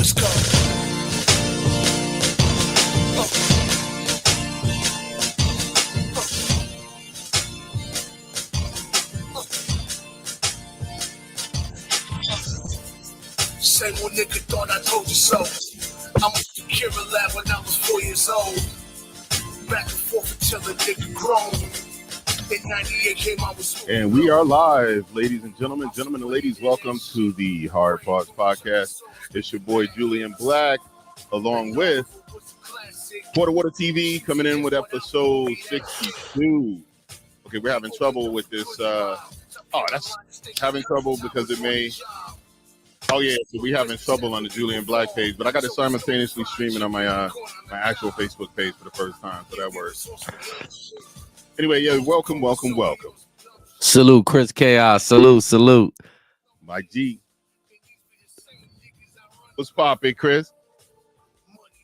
Let's go. Same old nigga thought I told you so. I was the Kira lab when I was 4 years old. Back and forth until the nigga grown. In 98 came out with. And we are live, ladies and gentlemen. Gentlemen and ladies, welcome to the Hard Parts Podcast. It's your boy Julian Black, along with Quarter Water TV, coming in with episode 62. Okay, we're having trouble with this. That's having trouble because it may. Oh yeah, so we having trouble on the Julian Black page, but I got it simultaneously streaming on my my actual Facebook page for the first time, so that works. Anyway, yeah, welcome. Salute, Chris Chaos. Salute. My G. What's poppin', Chris?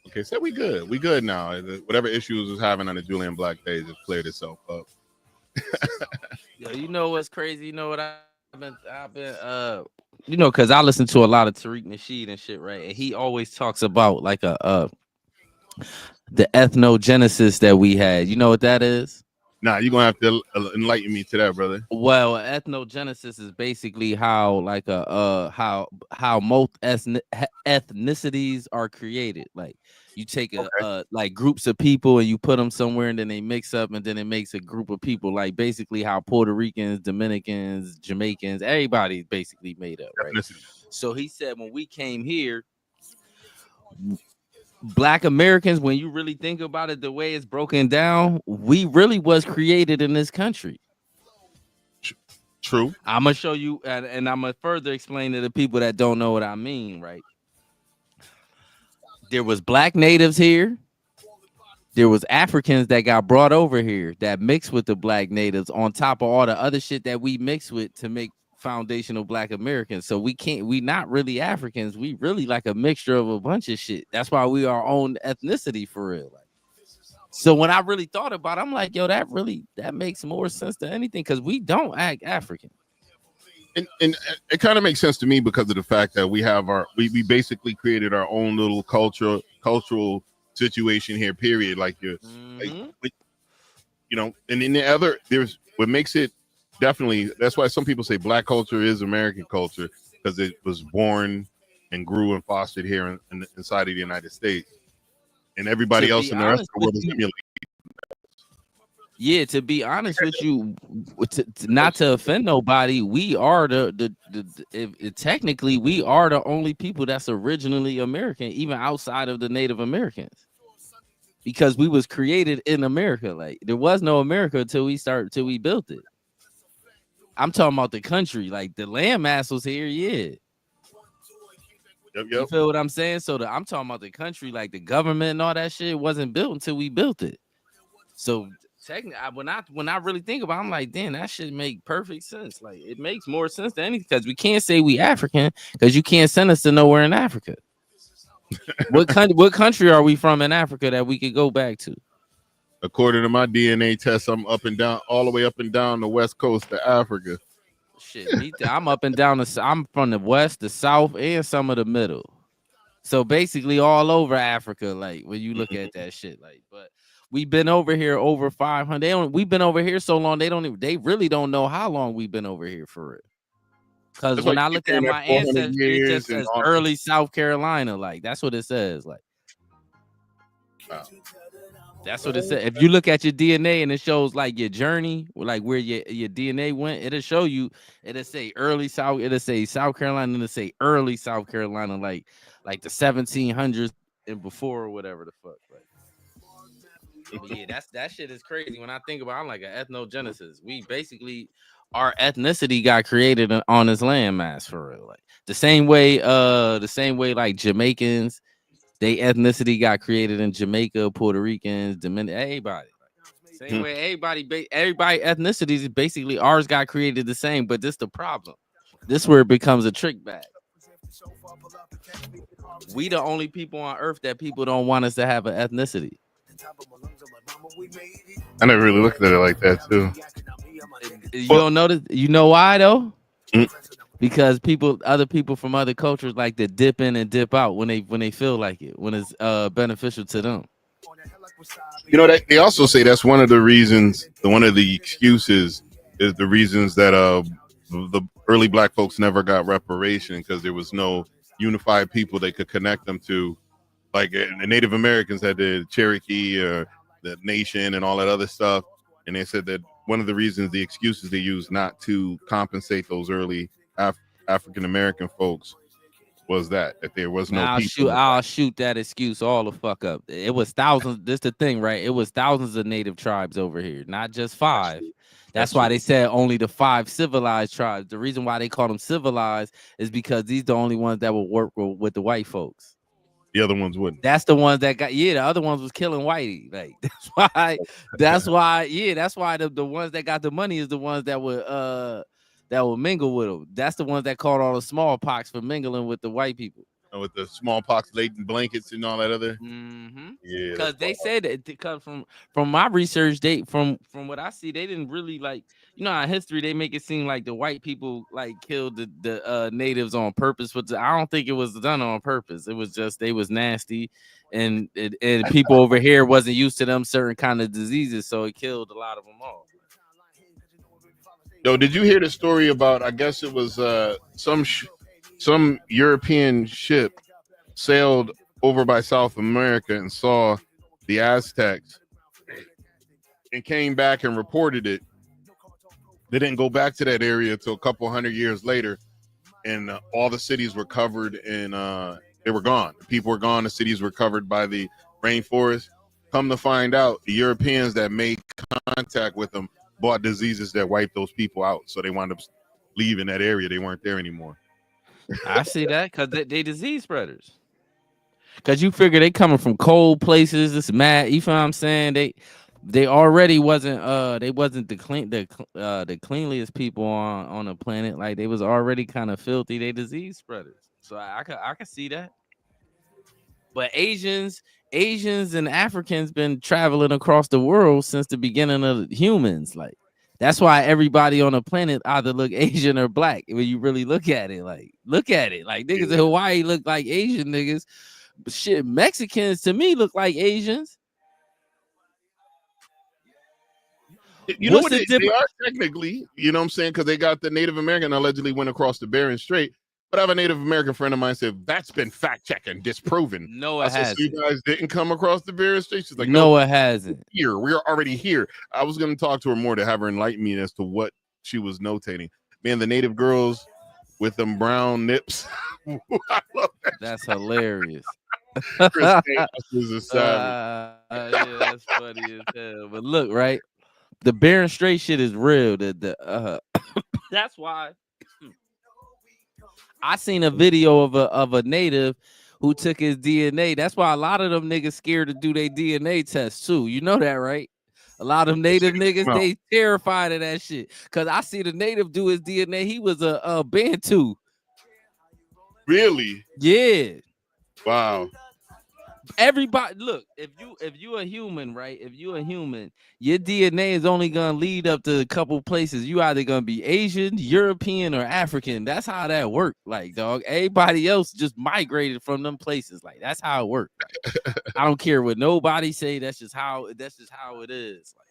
Okay, so we good. We good now. Whatever issues was having on the Julian Black page has cleared itself up. Yo, you know what's crazy? You know what I've been because I listen to a lot of Tariq Nasheed and shit, right? And he always talks about like the ethnogenesis that we had. You know what that is? Nah, you're gonna have to enlighten me to that, brother. Well, ethnogenesis is basically how like how most ethnicities are created. Like you take like groups of people and you put them somewhere and then they mix up and then it makes a group of people. Like basically how Puerto Ricans, Dominicans, Jamaicans, everybody's basically made up, right? So he said when we came here, Black Americans, when you really think about it, the way it's broken down, we really was created in this country. True. I'm gonna show you, and I'm gonna further explain to the people that don't know what I mean. Right? There was Black natives here. There was Africans that got brought over here that mixed with the Black natives, on top of all the other shit that we mixed with to make foundational Black Americans. So we not really Africans. We really like a mixture of a bunch of shit. That's why we are our own ethnicity for real. Like, so when I really thought about it, I'm like, yo, that makes more sense than anything because we don't act African. And it kind of makes sense to me because of the fact that we have we basically created our own little cultural situation here, period. Like you know, and in the other, there's what makes it definitely, that's why some people say Black culture is American culture, because it was born and grew and fostered here inside of the United States, and everybody else in the rest of the world is emulating. Yeah, to be honest with you, not to offend nobody, we are technically we are the only people that's originally American, even outside of the Native Americans, because we was created in America. Like there was no America till we built it. I'm talking about the country, like the landmass was here, yeah. Yep. You feel what I'm saying? So I'm talking about the country, like the government and all that shit wasn't built until we built it. So technically, when I really think about it, I'm like, damn, that shit make perfect sense. Like it makes more sense than anything because we can't say we African because you can't send us to nowhere in Africa. What country are we from in Africa that we could go back to? According to my DNA test, I'm up and down, all the way up and down the west coast of Africa. Shit, I'm up and down I'm from the west, the south, and some of the middle. So basically all over Africa, like when you look at that shit, like, but we've been over here over 500. We've been over here so long, they really don't know how long we've been over here for real. Because when I look at my ancestors, it just says early South Carolina, like that's what it says, like. Wow. That's what it said. If you look at your DNA and it shows like your journey, like where your DNA went, it'll show you. It'll say early South. It'll say South Carolina, and it'll say early South Carolina, like the 1700s and before or whatever the fuck. Like, but yeah, that shit is crazy. When I think about, I'm like an ethnogenesis. We basically our ethnicity got created on this landmass for real. Like the same way like Jamaicans. They ethnicity got created in Jamaica, Puerto Ricans, Dominican, everybody. Same way everybody ethnicities basically ours got created the same, but this the problem. This is where it becomes a trick bag. We the only people on earth that people don't want us to have an ethnicity. I never really looked at it like that too. You don't notice? You know why though? because other people from other cultures like to dip in and dip out when they feel like it, when it's beneficial to them. You know, they also say that's one of the reasons, one of the excuses is the reasons that the early black folks never got reparation because there was no unified people they could connect them to. Like the Native Americans had the Cherokee or the nation and all that other stuff. And they said that one of the reasons, the excuses they used not to compensate those early African American folks was that there was no Man, people. I'll shoot that excuse all the fuck up. It was thousands. This the thing, right? It was thousands of native tribes over here, not just That's 5. true. That's That's why true. they said only the 5 civilized tribes. The reason why they call them civilized is because these the only ones that will work with the white folks. The other ones wouldn't. That's the ones that got, the other ones was killing whitey. Like that's why the ones that got the money is the ones that would mingle with them. That's the ones that caught all the smallpox for mingling with the white people. With the smallpox laden blankets and all that other. Mm-hmm. Yeah, Because they said that because from my research, from what I see, they didn't really like, in history they make it seem like the white people like killed the natives on purpose, but I don't think it was done on purpose. It was just they was nasty, and people over here wasn't used to them certain kind of diseases, so it killed a lot of them off. Yo, did you hear the story about? I guess it was some European ship sailed over by South America and saw the Aztecs and came back and reported it. They didn't go back to that area until a couple hundred years later, and all the cities were covered in they were gone. The people were gone. The cities were covered by the rainforest. Come to find out, the Europeans that made contact with them bought diseases that wiped those people out, so they wound up leaving that area. They weren't there anymore. I see that because they disease spreaders. Because you figure they coming from cold places. It's mad. You feel what I'm saying? They already wasn't the cleanliest people on the planet. Like they was already kind of filthy. They disease spreaders. So I could see that. But Asians and Africans been traveling across the world since the beginning of humans. Like that's why everybody on the planet either look Asian or black. When you really look at it, like niggas in Hawaii look like Asian niggas. But shit, Mexicans to me look like Asians. You know what they are technically, you know what I'm saying? Because they got the Native American allegedly went across the Bering Strait. But I have a Native American friend of mine said that's been fact checked and disproven. No, it hasn't. So you guys didn't come across the Bering Strait. She's like, no, it hasn't. Here, we're already here. I was going to talk to her more to have her enlighten me as to what she was notating. Man, the Native girls with them brown nips. I love that. That's hilarious. Chris is a savage. Yeah, that's funny as hell. But look, right, the Bering Strait shit is real. That's why I seen a video of a native who took his DNA. That's why a lot of them niggas scared to do their DNA test too. You know that, right? A lot of native niggas, they terrified of that shit. Cause I see the native do his DNA. He was a Bantu. Really? Yeah. Wow. Everybody, look, if you a human, right? If you a human, your DNA is only gonna lead up to a couple places. You either gonna be Asian, European, or African. That's how that worked. Like, dog, everybody else just migrated from them places. Like, that's how it worked. Like, I don't care what nobody say. That's just how it is. Like,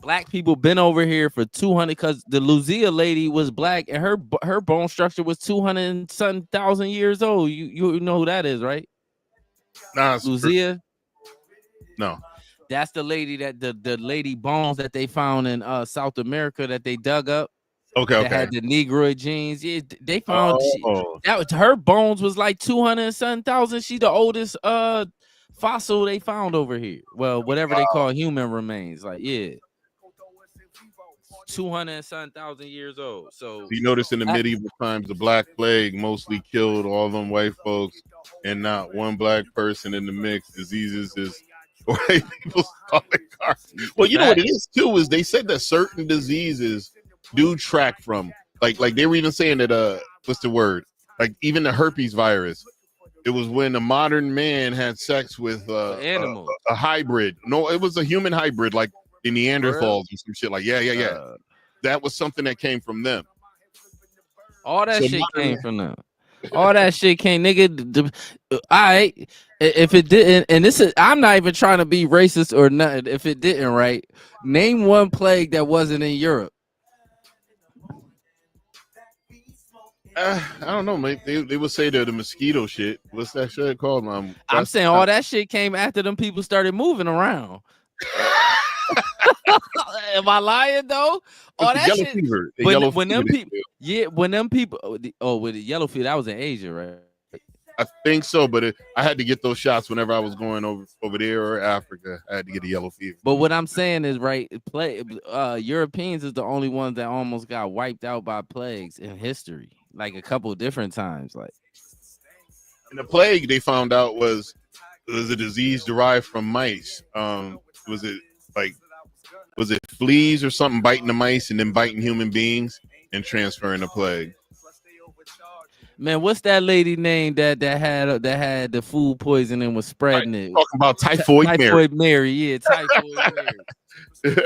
black people been over here for 200 because the Lucia lady was black and her bone structure was 200 and something thousand years old. You know who that is, right? Nah, Lucia? No. That's the lady that the lady bones that they found in South America that they dug up. Okay. That had the Negroid genes. Yeah, they found that was her bones was like 200 and something thousand. She the oldest fossil they found over here. Well, whatever they call human remains. Like, yeah. 200 and something thousand years old. So you notice in the medieval times, the Black Plague mostly killed all them white folks, and not one black person in the mix. Diseases is white people calling cars. Well, you know what it is too is they said that certain diseases do track from like they were even saying that what's the word? Like even the herpes virus. It was when a modern man had sex with animal, a hybrid. No, it was a human hybrid, like the Neanderthals and some shit. Like yeah. That was something that came from them. All that So shit modern, came from them. All that shit came, nigga. I if it didn't, and this is, I'm not even trying to be racist or nothing. If it didn't, right? Name one plague that wasn't in Europe. I don't know, mate. They would say the mosquito shit. What's that shit called? I'm West saying all that shit came after them people started moving around. Am I lying though? It's All the that yellow shit. fever. The When yellow when fever. them people, yeah, when them people, with the yellow fever, that was in Asia, right? I think so, but I had to get those shots whenever I was going over there or Africa. I had to get a yellow fever. But what I'm saying is, right, Europeans is the only ones that almost got wiped out by plagues in history, like a couple different times. Like, And the plague they found out was a disease derived from mice. Was it like was it fleas or something biting the mice and then biting human beings and transferring the plague? man, what's that lady name that had the food poisoning and was spreading it? Talking about typhoid Mary. Typhoid Mary, yeah, typhoid Mary.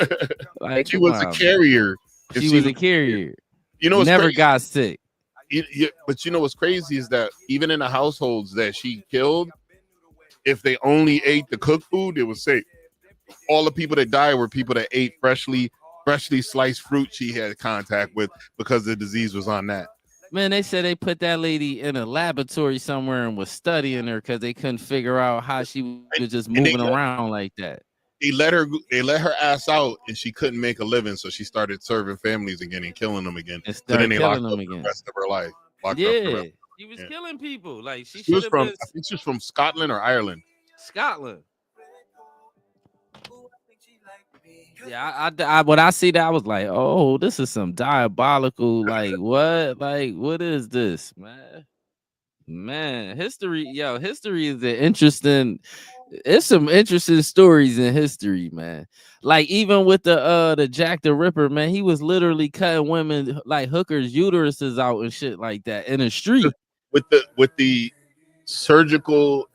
Like, She was a carrier. She was a carrier. You know, never crazy. Got sick. But you know what's crazy is that even in the households that she killed, if they only ate the cooked food, it was safe. All the people that died were people that ate freshly sliced fruit she had contact with because the disease was on that. Man, they said they put that lady in a laboratory somewhere and was studying her because they couldn't figure out how she was just moving around like that. They let her ass out and she couldn't make a living, so she started serving families again and killing them again. And so then they locked them up again. The rest of her life. Yeah, she was killing people. Like she was from, I think she was from Scotland or Ireland. Scotland. Yeah, I when I see that, I was like, oh, this is some diabolical, like what is this, man? Man, history is an interesting. It's some interesting stories in history, man. Like even with the Jack the Ripper, man, he was literally cutting women like hookers' uteruses out and shit like that in the street with the surgical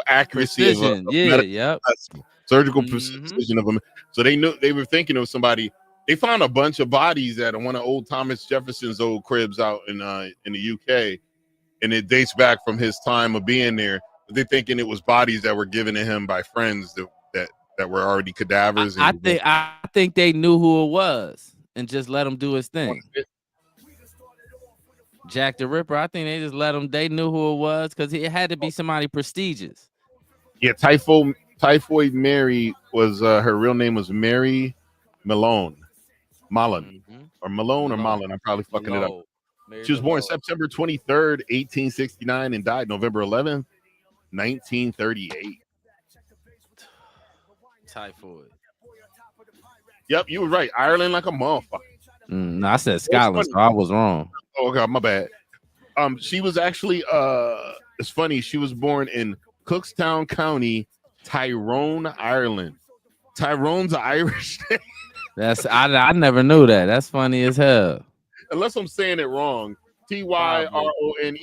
accuracy precision. Surgical precision of them. So they knew they were thinking of somebody. They found a bunch of bodies at one of old Thomas Jefferson's old cribs out in the UK, and it dates back from his time of being there. But they're thinking it was bodies that were given to him by friends that were already cadavers. I think they knew who it was and just let him do his thing. Jack the Ripper, I think they just let him. They knew who it was because it had to be somebody prestigious. Yeah, Typhoid Mary was her real name was Mary Malone, or Malone or Malone. I'm probably fucking it up. She was born September 23rd, 1869, and died November 11th, 1938. Typhoid. Yep, you were right. Ireland like a motherfucker. No, I said Scotland, so I was wrong. Oh god, my bad. She was actually it's funny. She was born in Cookstown County, Tyrone, Ireland. Tyrone's an Irish name. I never knew that. That's funny as hell. Unless I'm saying it wrong. Tyrone.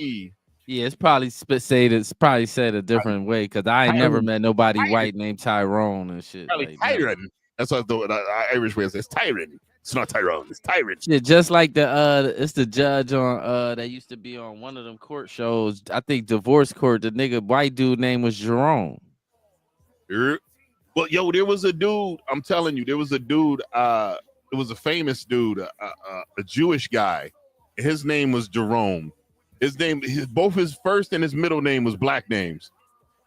Yeah, it's probably said a different way because I ain't never met nobody white named Tyrone and shit. Like Tyrone. That's what the Irish way says. Tyrone. It's not Tyrone. It's Tyrone. Yeah, just like it's the judge on that used to be on one of them court shows. I think divorce court. The nigga white dude name was Jerome. Well, yo, there was a dude. I'm telling you, there was a dude. It was a famous dude, a Jewish guy. His name was Jerome. Both his first and his middle name was black names.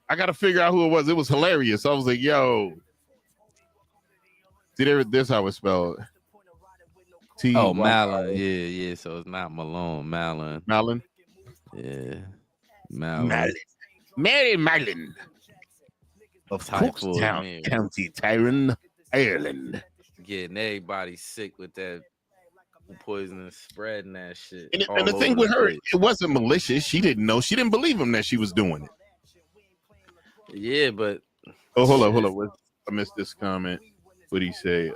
I got to figure out who it was. It was hilarious. I was like, yo. See, this how it's spelled. Malin. Yeah. So it's not Malone. Malin. Yeah. Malin. Mary Malin. Of Cookstown County, Tyrone, Ireland. Getting everybody sick with that poison, spreading that shit. And the thing with her, it wasn't malicious. She didn't know. She didn't believe him that she was doing it. Yeah, but hold up. I missed this comment. What did he say?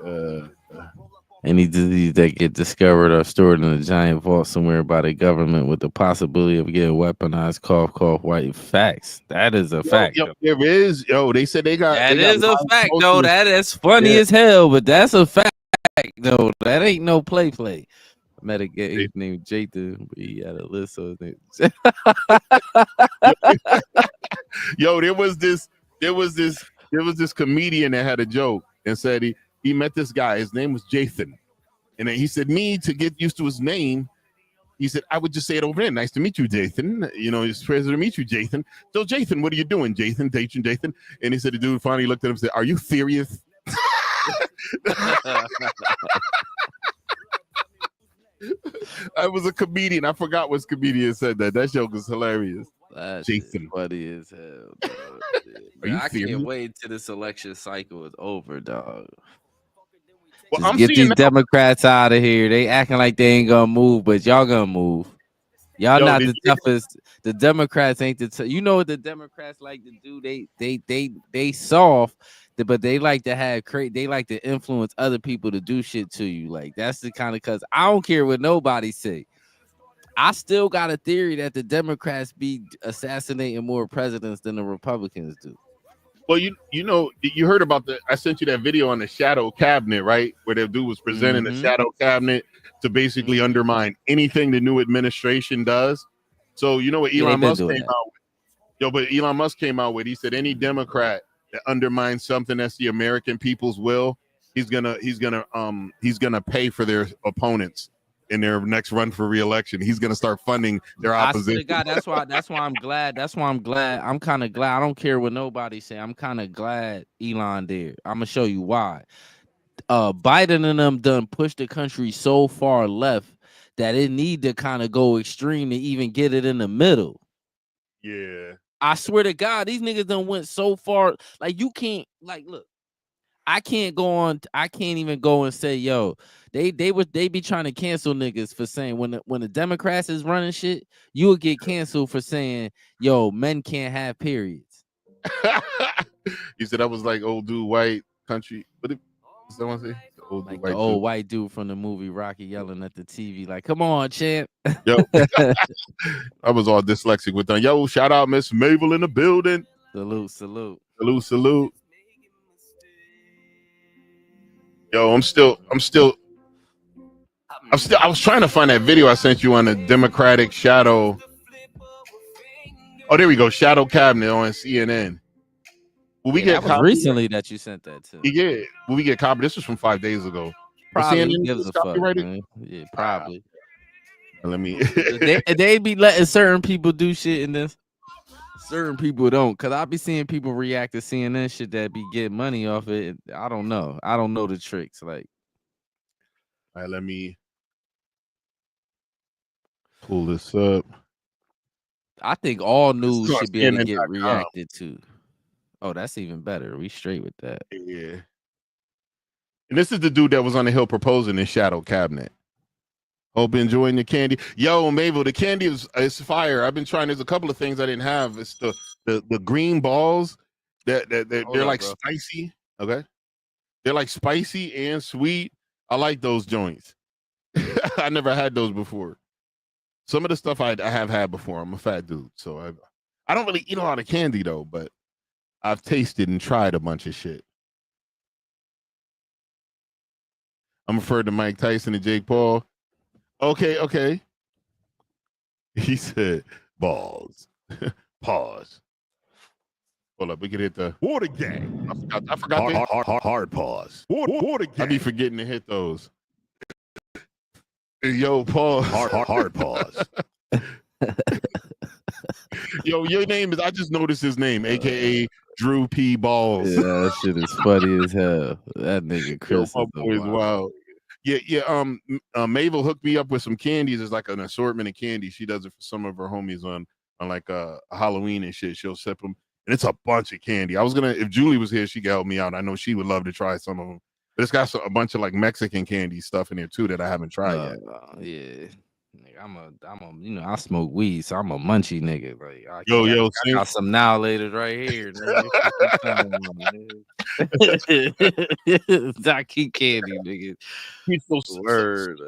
Any disease that get discovered or stored in a giant vault somewhere by the government with the possibility of getting weaponized, cough, white. Facts. That is a fact. Yo, there is. Yo, they said they got. That is a fact, though. That is funny as hell, but that's a fact, though. That ain't no play. I met a guy named Jathan, but he had a list of things. Yo, there was this comedian that had a joke and said he met this guy. His name was Jathan, and then he said, me to get used to his name. He said, I would just say it over there. Nice to meet you, Jathan. You know, it's a pleasure to meet you, Jathan. So, Jathan, what are you doing, Jathan? Jathan. And he said, the dude finally looked at him and said, are you serious? I was a comedian. I forgot what comedian said that. That joke was hilarious. That's Jason. funny as hell. Are you I serious? can't wait till this election cycle is over, dog. Well, Just get these now, Democrats out of here. They acting like they ain't gonna move, but y'all gonna move. Y'all not the toughest. The Democrats ain't the. You know what the Democrats like to do? They soft, but they like to have They like to influence other people to do shit to you. Like that's the kind of. Cause I don't care what nobody say. I still got a theory that the Democrats be assassinating more presidents than the Republicans do. Well, you know, you heard about I sent you that video on the shadow cabinet, right? Where the dude was presenting the shadow cabinet to basically undermine anything the new administration does. So you know what Elon Musk came out with? Yo, but Elon Musk came out with, he said any Democrat that undermines something that's the American people's will, he's gonna pay for their opponents in their next run for re-election. He's gonna start funding their opposition. God, that's why I'm glad. That's why I'm glad. I'm kind of glad. I don't care what nobody say. I'm kind of glad Elon there. I'm gonna show you why. Biden and them done pushed the country so far left that it need to kind of go extreme to even get it in the middle. Yeah. I swear to God, these niggas done went so far. Like you can't look. I can't even go and say, yo, they be trying to cancel niggas for saying when the Democrats is running shit, you will get canceled for saying, yo, men can't have periods. You said that was like old dude white country. What did someone say? The old white dude from the movie Rocky yelling at the TV, like, come on, champ. Yo. I was all dyslexic with them. Yo, shout out Miss Mabel in the building. Salute. Yo, I was trying to find that video I sent you on the Democratic shadow. Oh, there we go. Shadow cabinet on CNN. Will we get that was recently that you sent that to? Yeah. Will we get copy? This was from 5 days ago. Probably gives a fuck, man. Yeah, probably. Let me. they be letting certain people do shit in this. Certain people don't, cause I be seeing people react to CNN shit that be getting money off it. I don't know. I don't know the tricks. Like, all right, let me pull this up. I think all news should be able to get reacted to. Oh, that's even better. We straight with that. Yeah. And this is the dude that was on the Hill proposing in Shadow Cabinet. Hope enjoying the candy. Yo, Mabel, the candy is fire. I've been trying. There's a couple of things I didn't have. It's the green balls that they're like spicy. Okay, they're like spicy and sweet. I like those joints. I never had those before. Some of the stuff I have had before. I'm a fat dude, so I don't really eat a lot of candy though. But I've tasted and tried a bunch of shit. I'm referring to Mike Tyson and Jake Paul. Okay. He said balls. Pause. Hold up, we could hit the water gang. I forgot hard pause. Water gang. I be forgetting to hit those. Yo, pause. Hard pause. Yo, your name is. I just noticed his name, aka Drew P. Balls. Yeah, that shit is funny as hell. That nigga Chris is wild. Yeah. Mabel hooked me up with some candies. It's like an assortment of candy. She does it for some of her homies on like a Halloween and shit. She'll sip them, and it's a bunch of candy. I was gonna, if Julie was here, she could help me out. I know she would love to try some of them. But it's got a bunch of like Mexican candy stuff in there too that I haven't tried yet. Yeah. I'm a, I smoke weed, so I'm a munchy nigga. Like, I got some now later right here. I keep candy, nigga. Word,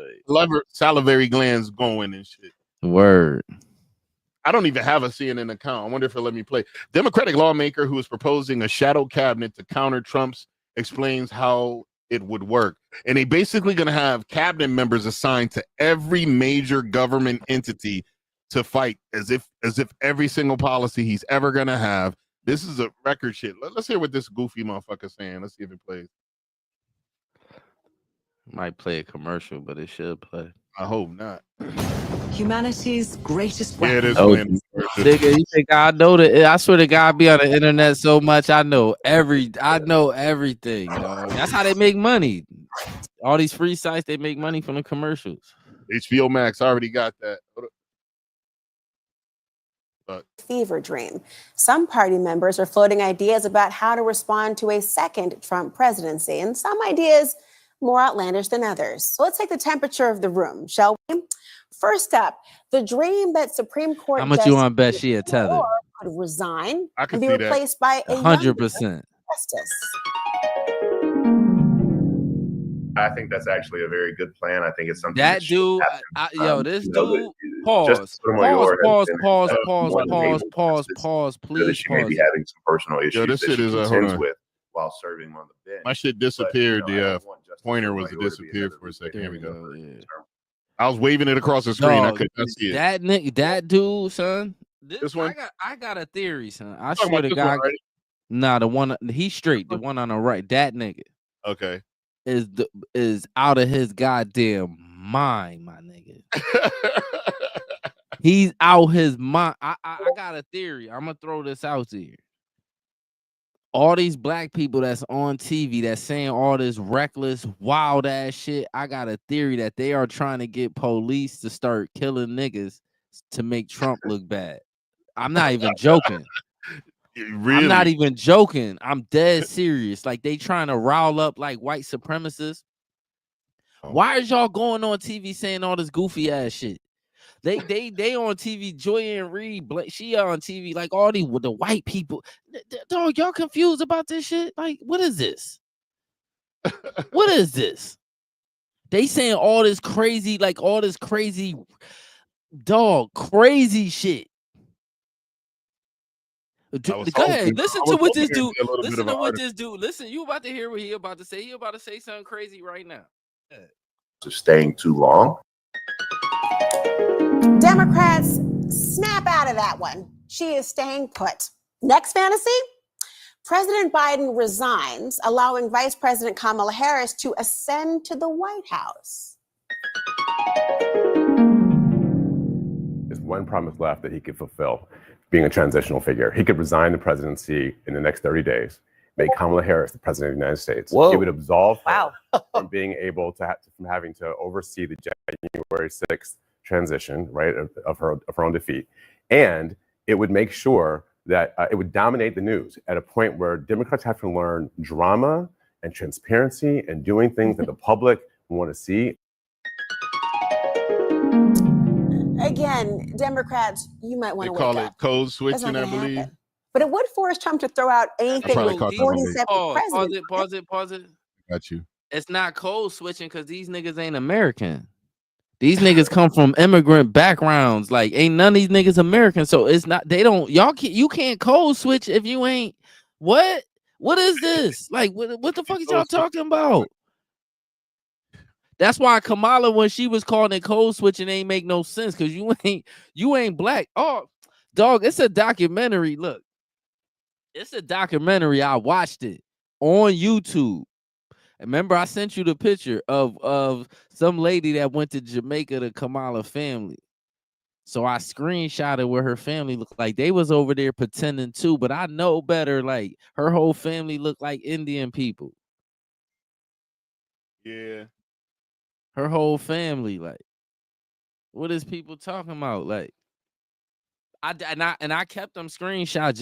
salivary glands going and shit. Word. I don't even have a CNN account. I wonder if it'll let me play. Democratic lawmaker who is proposing a shadow cabinet to counter Trump's explains how it would work. And they basically going to have cabinet members assigned to every major government entity to fight as if every single policy he's ever going to have. This is a record shit. Let's hear what this goofy motherfucker's saying. Let's see if it plays. Might play a commercial, but it should play. I hope not. Humanity's greatest Yeah, it weapon. is Oh, playing. nigga, you think I know that? I swear to God, I be on the internet so much. I know everything, dog. That's how they make money. All these free sites, they make money from the commercials. HBO Max already got that. Fever dream. Some party members are floating ideas about how to respond to a second Trump presidency, and some ideas more outlandish than others. So let's take the temperature of the room, shall we? First up, the dream that Supreme Court How much Justice you want to bet she a tether? could resign I can and be see that. replaced by a 100%. justice. I think that's actually a very good plan. I think it's something That should dude, happen. this you know, dude, Justice Sotomayor has been pause, one of the major justices, please, that she may be having some personal issues this that shit she is hold contends on. with while serving on the bench. My shit disappeared. But, you know, I The don't want Justice pointer was Sotomayor to be disappeared another for a second. Here we go. Yeah. term. I was waving it across the screen. I Dog, could not see it. that dude, son. This one? I got a theory, son. I Talking swear about to this one, God. right? Nah, the one he's straight. The one on the right, that nigga Okay. is out of his goddamn mind, my nigga. He's out his mind. I got a theory. I'm gonna throw this out there. All these black people that's on TV that's saying all this reckless, wild ass shit. I got a theory that they are trying to get police to start killing niggas to make Trump look bad. I'm not even joking. Really? I'm not even joking. I'm dead serious. Like they trying to rile up like white supremacists. Why is y'all going on TV saying all this goofy ass shit? They on TV. Joy and Reed, she on TV like all these with the white people. Dog, y'all confused about this shit? Like, what is this? What is this? They saying all this crazy, dog, crazy shit. Go ahead, listen to what this dude. Listen to what this dude. Listen, you about to hear what he about to say. He about to say something crazy right now. Staying too long. Democrats snap out of that one. She is staying put. Next fantasy? President Biden resigns, allowing Vice President Kamala Harris to ascend to the White House. There's one promise left that he could fulfill, being a transitional figure. He could resign the presidency in the next 30 days, make Kamala Harris the president of the United States. Whoa. It would absolve her from being able to from having to oversee the January 6th transition, right, of her own defeat. And it would make sure that it would dominate the news at a point where Democrats have to learn drama and transparency and doing things that the public want to see. Again, Democrats, you might want to wake up. They call it code switching, I believe. Happen. But it would force Trump to throw out anything with 47 presidents. Pause it. Got you. It's not code switching because these niggas ain't American. These niggas come from immigrant backgrounds. Like, ain't none of these niggas American. So it's not, you can't code switch if you ain't, what? What is this? Like, what the fuck is y'all talking about? That's why Kamala, when she was calling it code switching, ain't make no sense because you ain't black. Oh, dog, it's a documentary. Look, it's a documentary. I watched it on YouTube. Remember, I sent you the picture of some lady that went to Jamaica to Kamala family. So I screenshotted what her family looked like. They was over there pretending too, but I know better. Like, her whole family looked like Indian people. Yeah. Her whole family, like, what is people talking about? Like, I kept them screenshots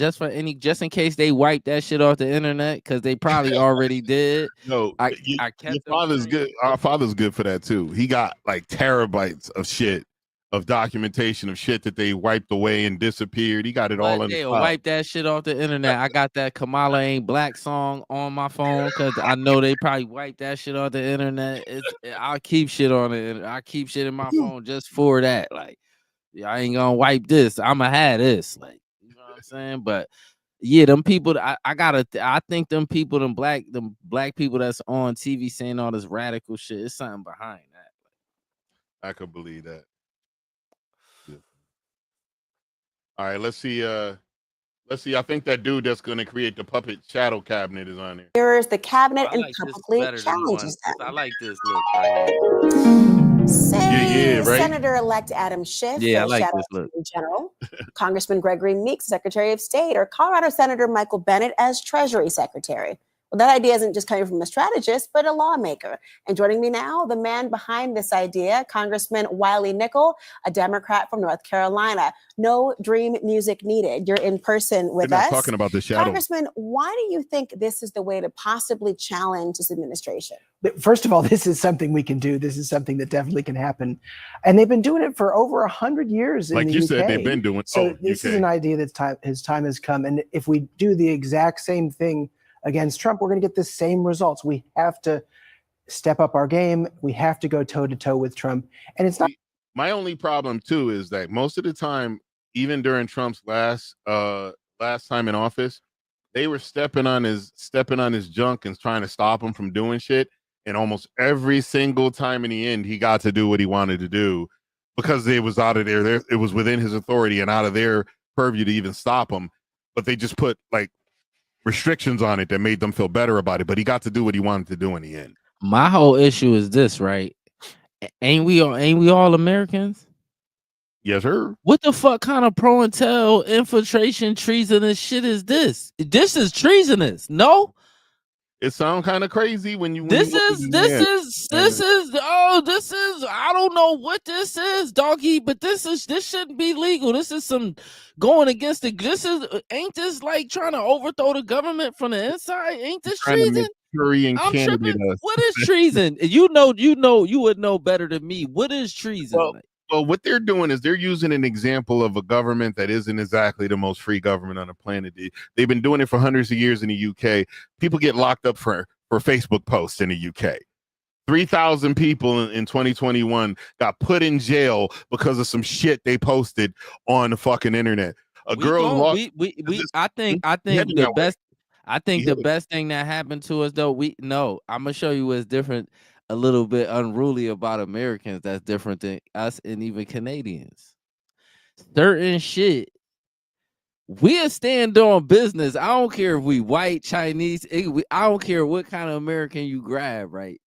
just in case they wiped that shit off the internet because they probably already did. No, I kept your father's good. Our father's good for that too. He got like terabytes of shit, of documentation of shit that they wiped away and disappeared. He got it all in. They wipe that shit off the internet. I got that Kamala Ain't Black song on my phone because I know they probably wiped that shit off the internet. I'll keep shit on it. I keep shit in my phone just for that. Like, yeah, I ain't gonna wipe this. I'ma have this. Like, you know what I'm saying? But Yeah, them people. I think them people, them black people that's on TV saying all this radical shit. It's something behind that. I could believe that. Yeah. All right, let's see. Let's see. I think that dude that's going to create the puppet shadow cabinet is on there. Mirrors the cabinet I and like this publicly better than the one. challenges them. I like this look right here. Say Yeah, right? Senator-elect Adam Schiff, Yeah, I like Shadow this look. Attorney General, Congressman Gregory Meeks, Secretary of State, or Colorado Senator Michael Bennet as Treasury Secretary. Well, that idea isn't just coming from a strategist, but a lawmaker. And joining me now, the man behind this idea, Congressman Wiley Nickel, a Democrat from North Carolina. No dream music needed. You're in person with They're not us. talking about the shadow. Congressman, why do you think this is the way to possibly challenge this administration? First of all, this is something we can do. This is something that definitely can happen. And they've been doing it for over 100 years in Like the you UK. said, they've been doing. So this UK. is an idea that's his time has come. And if we do the exact same thing against Trump, we're going to get the same results. We have to step up our game. We have to go toe to toe with Trump. And it's not. My only problem too is that most of the time, even during Trump's last time in office, they were stepping on his junk and trying to stop him from doing shit. And almost every single time in the end, he got to do what he wanted to do because it was out of there. It was within his authority and out of their purview to even stop him. But they just put like restrictions on it that made them feel better about it. But he got to do what he wanted to do in the end. My whole issue is this, right? Ain't we all Americans? Yes, sir. What the fuck kind of pro intel infiltration treasonous shit is this? This is treasonous. No. It sounds kind of crazy when you. This is I don't know what this is, doggy, but this shouldn't be legal. This is some going against the. Ain't this like trying to overthrow the government from the inside? Ain't this treason? I'm tripping. What is treason? You would know better than me. What is treason? Well, what they're doing is they're using an example of a government that isn't exactly the most free government on the planet. They've been doing it for hundreds of years in the UK. People get locked up for Facebook posts in the UK. 3,000 people in 2021 got put in jail because of some shit they posted on the fucking internet. I think the best thing that happened to us though, I'm gonna show you what's different, a little bit unruly about Americans that's different than us and even Canadians. Certain shit, we'll stand on business. I don't care if we white, Chinese, I don't care what kind of American you grab, right?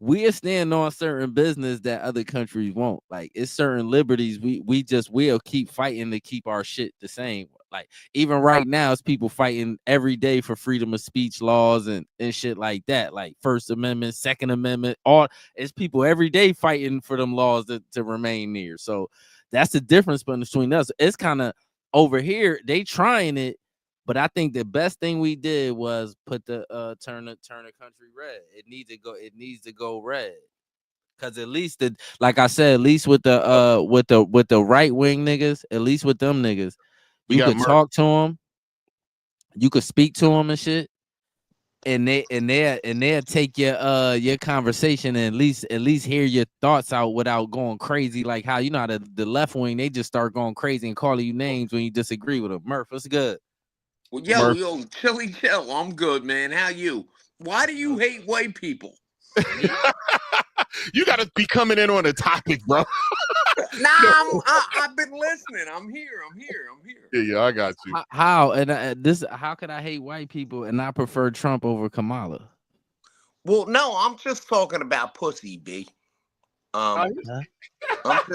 We'll stand on certain business that other countries won't. Like it's certain liberties we'll keep fighting to keep our shit the same. Like even right now, it's people fighting every day for freedom of speech laws and shit like that. Like First Amendment, Second Amendment, it's people every day fighting for them laws to remain near. So that's the difference between us. It's kind of over here, they trying it, but I think the best thing we did was put the turn the country red. It needs to go red. Cause at least like I said, at least with the right wing niggas, at least with them niggas, you could talk to them, you could speak to them and shit, and they'll take your conversation and at least hear your thoughts out without going crazy. Like how how the left wing, they just start going crazy and calling you names when you disagree with them. Murph, what's good? Well, yo, chilly chill. I'm good, man. How you? Why do you hate white people? You got to be coming in on a topic, bro. Nah, I've been listening. I'm here. Yeah, I got you. How how could I hate white people and I prefer Trump over Kamala? Well, no, I'm just talking about pussy, B. I'm talking about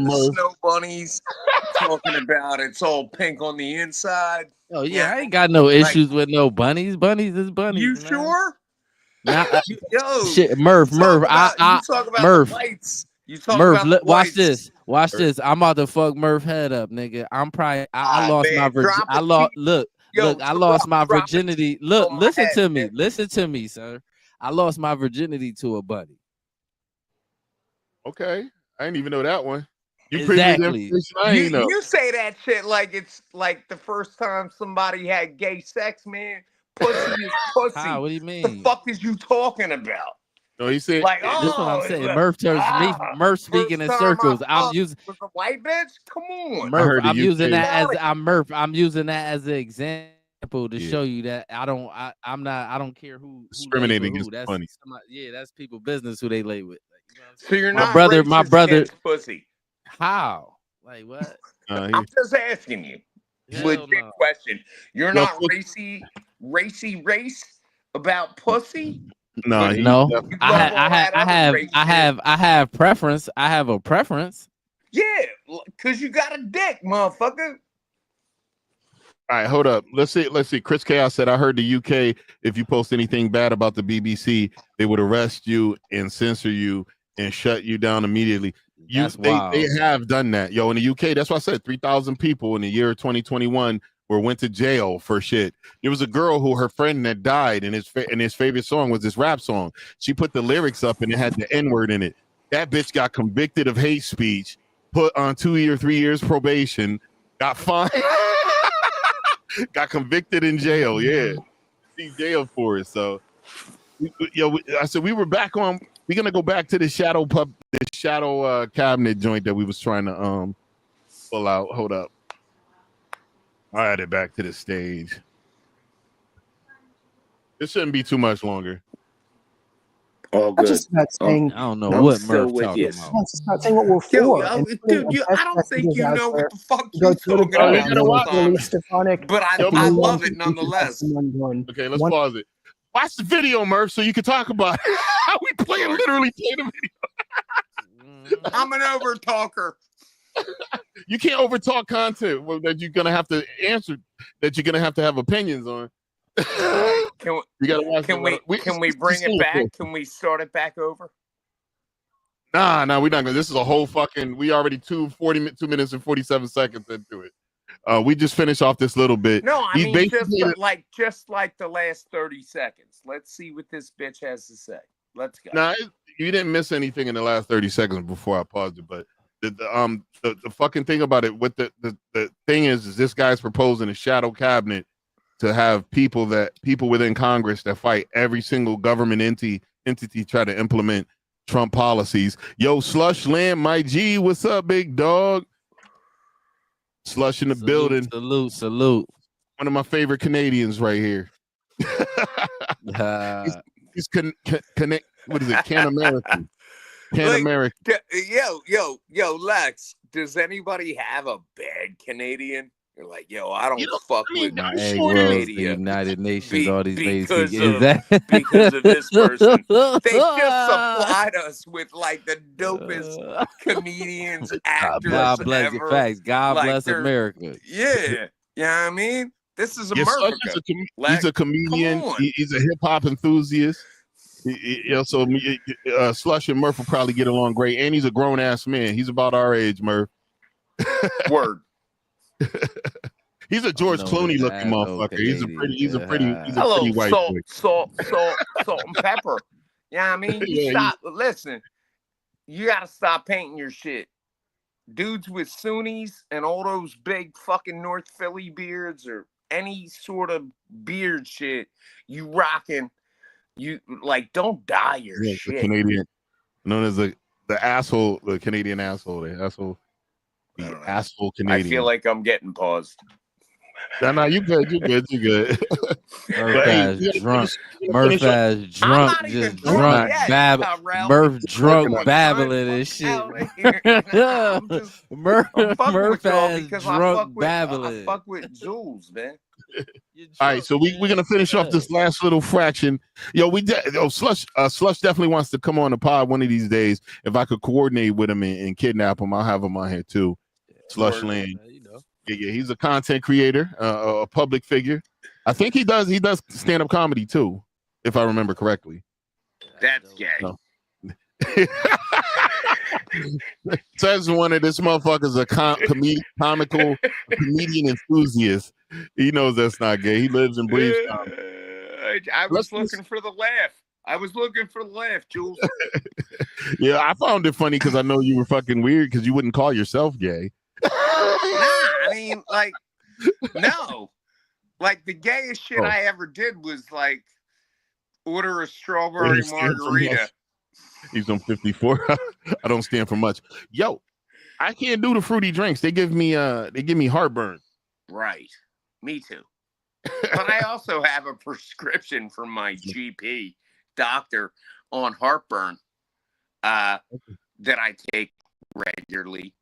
the snow bunnies. I'm talking about it's all pink on the inside. Oh yeah, I ain't got no issues with no bunnies. Bunnies is bunnies. You man. Sure? Nah, yo, shit, Murph. You talk about Murph. the whites. Murph, watch this. Watch this. I'm about to fuck Murph head up, nigga. I lost my virginity. I lost my virginity. Look, listen to me. Listen to me, sir. I lost my virginity to a buddy. Okay. I didn't even know that one. Exactly. You say that shit like it's like the first time somebody had gay sex, man. Pussy is pussy. How? What do you mean? The fuck is you talking about? No, he said. Like, This is what I'm oh, saying. look, Murph turns me. Murph speaking first in time circles. I I'm fucked using with a white bitch. Come on. Murph. heard the I'm using UK. that as I'm Murph. I'm using that as an example to Yeah. show you that I'm not. I don't care who Discriminating lay is with who. That's funny. that's people business who they lay with. Like, you know what I'm So saying? you're My not brother. racist against pussy. How? Like what? I'm just asking you. Hell Legit no. question. You're No, not race about pussy? Nah, But he No, you love all that other race shit. I have preference. I have a preference. Yeah, because you got a dick, motherfucker. All right, hold up. Let's see. Chris Chaos said, I heard the UK, if you post anything bad about the BBC, they would arrest you and censor you and shut you down immediately. They have done that. Yo, in the UK, that's why I said 3,000 people in the year 2021 went to jail for shit. There was a girl who her friend that died, and his favorite song was this rap song. She put the lyrics up and it had the N-word in it. That bitch got convicted of hate speech, put on 2 or 3 years probation, got fined. Got convicted in jail. Yeah, he's jailed for it. So, I said we were back on. We're gonna go back to the shadow cabinet joint that we was trying to pull out. Hold up. I added back to the stage. It shouldn't be too much longer. All good. Just about saying, I don't know what so Murph with talking you. about. It's just about saying what we're for. Dude, I don't think you know what the fuck Go you're talking toe to about. toe with Sometimes. Willie Stefanik. But at the I U.S. love it You can have nonetheless. someone going, Okay, let's pause it. Watch the video, Murph, so you can talk about it. We literally play the video. I'm an over talker. You can't overtalk content that you're gonna have to answer, that you're gonna have to have opinions on. Can You gotta watch we bring it back? Can we start it back over? Nah, we're not gonna. This is a whole fucking. We already 2 minutes and 47 seconds into it. We just finished off this little bit. No, I mean just like the last 30 seconds. Let's see what this bitch has to say. Let's go. Nah, you didn't miss anything in the last 30 seconds before I paused it. But the fucking thing about it, what the thing is this guy's proposing a shadow cabinet to have people within Congress that fight every single government entity try to implement Trump policies. Yo, Slush Land, my G, what's up, big dog? Slush in the building. Salute. One of my favorite Canadians right here. He's connect. What is it? Can American. American. Yo, Lex. Does anybody have a bad Canadian? You're like, yo, I don't fuck with my egg rolls, the United Nations, all these because because of this person. They just supplied us with like the dopest comedians, actors. God bless ever. Facts. God like, bless America. Yeah. You know what I mean? This is America. He's a comedian. He's a hip hop enthusiast. So Slush and Murph will probably get along great. And he's a grown ass man. He's about our age, Murph. Word. He's a George Clooney looking motherfucker. He's a pretty white boy. Salt and pepper. You know what I mean? Listen, you gotta stop painting your shit. Dudes with Sunnis and all those big fucking North Philly beards or any sort of beard shit, you rocking. You like don't dye your shit. The Canadian, known as the asshole, the Canadian asshole, the asshole Canadian. I feel like I'm getting paused. No, you good. Murph ass drunk. Murph ass drunk. Just drunk. Murph drunk babbling and shit. Murph ass drunk babbling. I fuck with Jules, man. All right, so we're gonna finish off this last little fraction. Slush definitely wants to come on the pod one of these days. If I could coordinate with him and kidnap him, I'll have him on here too. Slush Lane. Yeah, he's a content creator, a public figure. I think he does stand-up comedy too, if I remember correctly. That's gay. No. Says one of this motherfucker's a comical comedian enthusiast. He knows that's not gay. He lives and breathes comedy. I was looking for the laugh. Jules. Yeah, I found it funny because I know you were fucking weird because you wouldn't call yourself gay. Nah, I mean, like, no. Like, the gayest shit I ever did was, like, order a strawberry margarita He's on 54. I don't stand for much. Yo, I can't do the fruity drinks. They give me heartburn. Right. Me too. But I also have a prescription from my GP doctor on heartburn that I take regularly.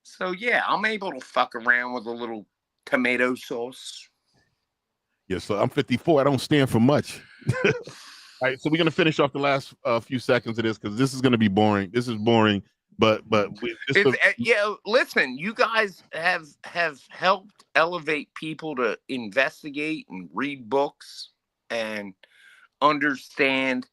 So yeah, I'm able to fuck around with a little tomato sauce. Yeah, so I'm 54. I don't stand for much. All right, so we're gonna finish off the last few seconds of this because this is gonna be boring. This is boring, but listen, you guys have helped elevate people to investigate and read books and understand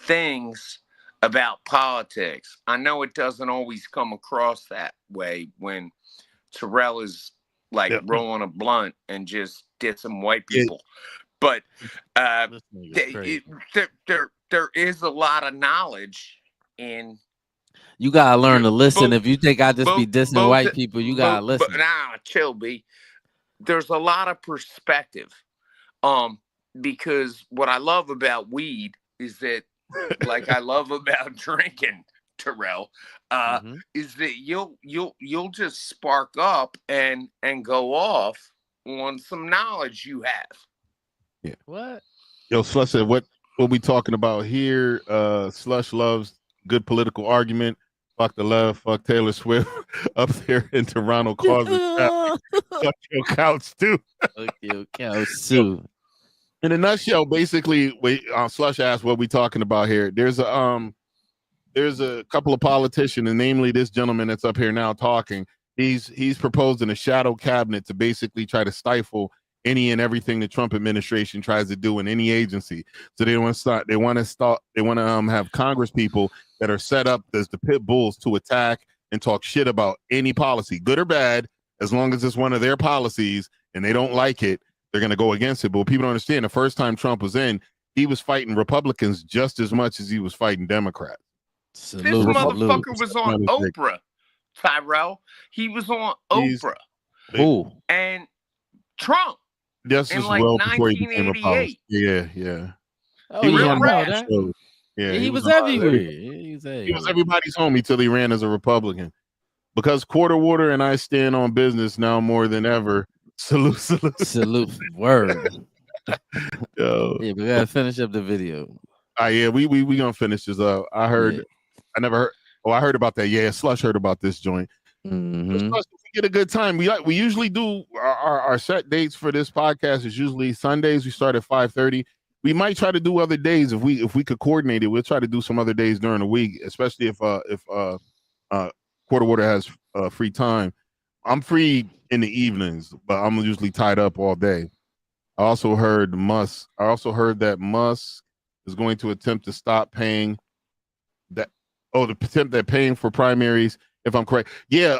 things about politics. I know it doesn't always come across that way when Terrell is like rolling a blunt and just dissing white people. But there is a lot of knowledge in. You gotta learn to listen. If you think I just be dissing white people, you gotta listen. Chill, B. There's a lot of perspective. Because what I love about weed is that, like I love about drinking, Terrell, is that you'll just spark up and go off on some knowledge you have. Yeah. What? Yo, Slush said, what we talking about here? Slush loves good political argument. Fuck the left. Fuck Taylor Swift up there in Toronto causes. Fuck your couch too. Fuck your couch too. In a nutshell, basically, Slush asked what we talking about here. There's a couple of politicians, and namely this gentleman that's up here now talking. He's proposing a shadow cabinet to basically try to stifle any and everything the Trump administration tries to do in any agency. So they want to have Congress people that are set up as the pit bulls to attack and talk shit about any policy, good or bad, as long as it's one of their policies and they don't like it, they're going to go against it. But what people don't understand, the first time Trump was in, he was fighting Republicans just as much as he was fighting Democrats. This motherfucker was on Oprah, Tyrell. He was on Oprah. Who? And Trump. This is like well before he became a politician. Yeah. Oh, he was everywhere. He was everybody's homie till he ran as a Republican. Because Quarter Water and I stand on business now more than ever. Salute. Word. Yo. Yeah, we gotta finish up the video. Yeah, we gonna finish this up. I heard about that. Yeah, Slush heard about this joint. Mm-hmm. Slush, we get a good time. We usually do our set dates for this podcast is usually Sundays. We start at 5:30. We might try to do other days if we could coordinate it. We'll try to do some other days during the week, especially if Quarter Water has free time. I'm free in the evenings, but I'm usually tied up all day. I also heard that Musk is going to attempt to stop paying that. Oh, the attempt at paying for primaries, if I'm correct. Yeah.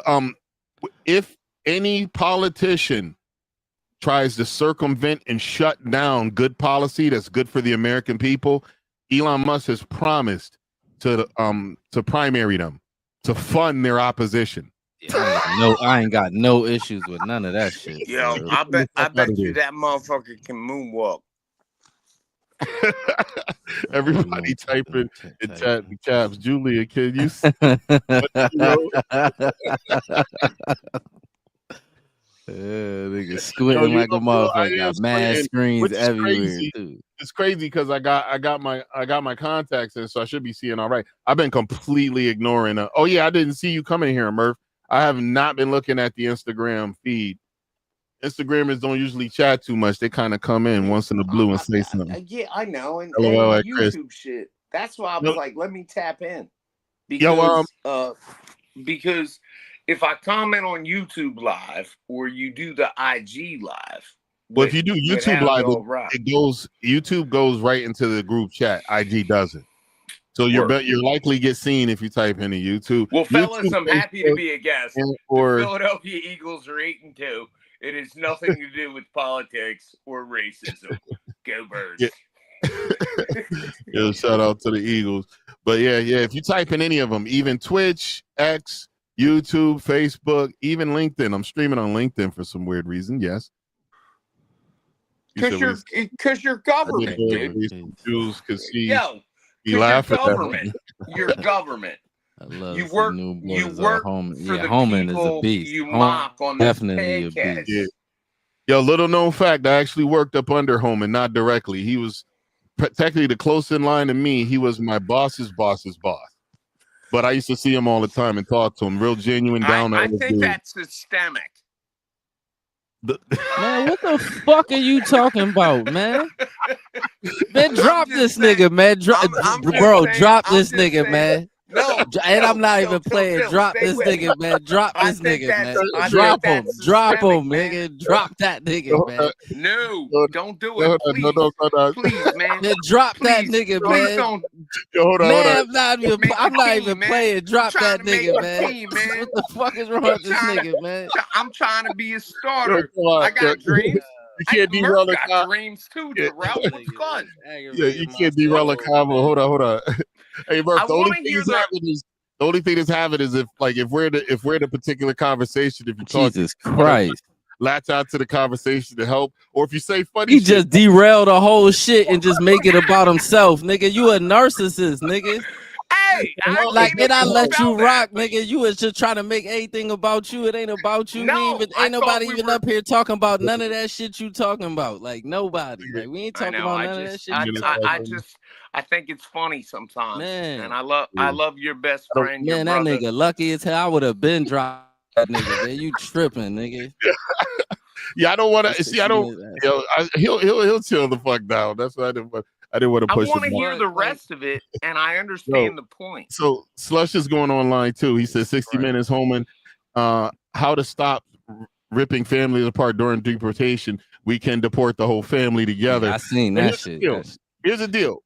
If any politician tries to circumvent and shut down good policy that's good for the American people, Elon Musk has promised to primary them, to fund their opposition. Yeah, I ain't got no issues with none of that shit. Yo, I bet you that motherfucker can moonwalk. Everybody typing in chat caps. Julia, can you? Nigga squinting like a motherfucker. Got mad screens everywhere. It's crazy because I got my contacts in, so I should be seeing all right. I've been completely ignoring. Oh yeah, I didn't see you coming here, Murph. I have not been looking at the Instagram feed. Instagrammers don't usually chat too much. They kind of come in once in the blue and say something. Yeah, I know. And LOL, YouTube Chris. shit. That's why I was like, let me tap in. Because if I comment on YouTube Live or you do the IG Live. Well, if you do YouTube Live, YouTube goes right into the group chat. IG doesn't. So you're likely get seen if you type into YouTube. Well, fellas, YouTube, I'm happy to be a guest. The or Philadelphia Eagles are 8-2. It has nothing to do with politics or racism. Go Birds. Yeah, shout out to the Eagles. But yeah, if you type in any of them, even Twitch, X, YouTube, Facebook, even LinkedIn. I'm streaming on LinkedIn for some weird reason. Yes. Because you're government, dude. Jews could see. Yo, You 'Cause laugh you're at that. government. You're government. I love You to see work. new You boys work home. for Yeah, the Homan is a people beast. you Homan mock on this definitely a podcast. beast. Yeah. Yo, little known fact, I actually worked up under Homan, not directly. He was technically the close in line to me. He was my boss's boss's boss. But I used to see him all the time and talk to him. Real genuine, down to I earth think dude. that's systemic. Man, what the fuck are you talking about, man? Man, drop this nigga, man. I'm just Bro, saying- drop I'm this just nigga, saying- man. No, And I'm not chill, even chill, playing. chill. Drop Stay this with nigga, man. Drop I this think nigga, that's- man. I think Drop him. that's Drop him, systemic, man. nigga. Drop that nigga, man. No, don't do No, it, please. no. Please, man. Man, drop that Please, nigga, please man. don't Yo, hold on, Man, hold on. I'm not even team, man. playing. Drop I'm trying that to make nigga, a man. team, man. What the fuck is wrong with this trying nigga, man? I'm trying to be a Yo, starter. come on, I got dreams. You can't derail the Murph got dreams too, Yeah. Terrell. What's good? Yeah, you can't derail a combo. Hold on. Hey, Murph, the only thing that's happening is the only thing that's happening is if we're in a particular conversation, if you talk, Jesus Christ, latch out to the conversation to help, or if you say funny he shit, just derailed the whole shit and just make it about himself, nigga. You a narcissist, nigga. Hey, And I let you rock, nigga. You was just trying to make everything about you. It ain't about you. No, ain't nobody even up here talking about none of that shit you talking about. Like nobody. Like we ain't talking about none of that shit. I think it's funny sometimes, Man. and I love your best friend. Man, that nigga lucky as hell. I would have been dropped that nigga. Man, you tripping, nigga. Yeah, I don't want to see. I don't. He'll chill the fuck down. That's why I didn't want to push. I want to hear the rest of it, and I understand the point. So Slush is going online too. He says 60 Minutes, Homan, how to stop ripping families apart during deportation. We can deport the whole family together. Yeah, I seen that shit. Here's the deal.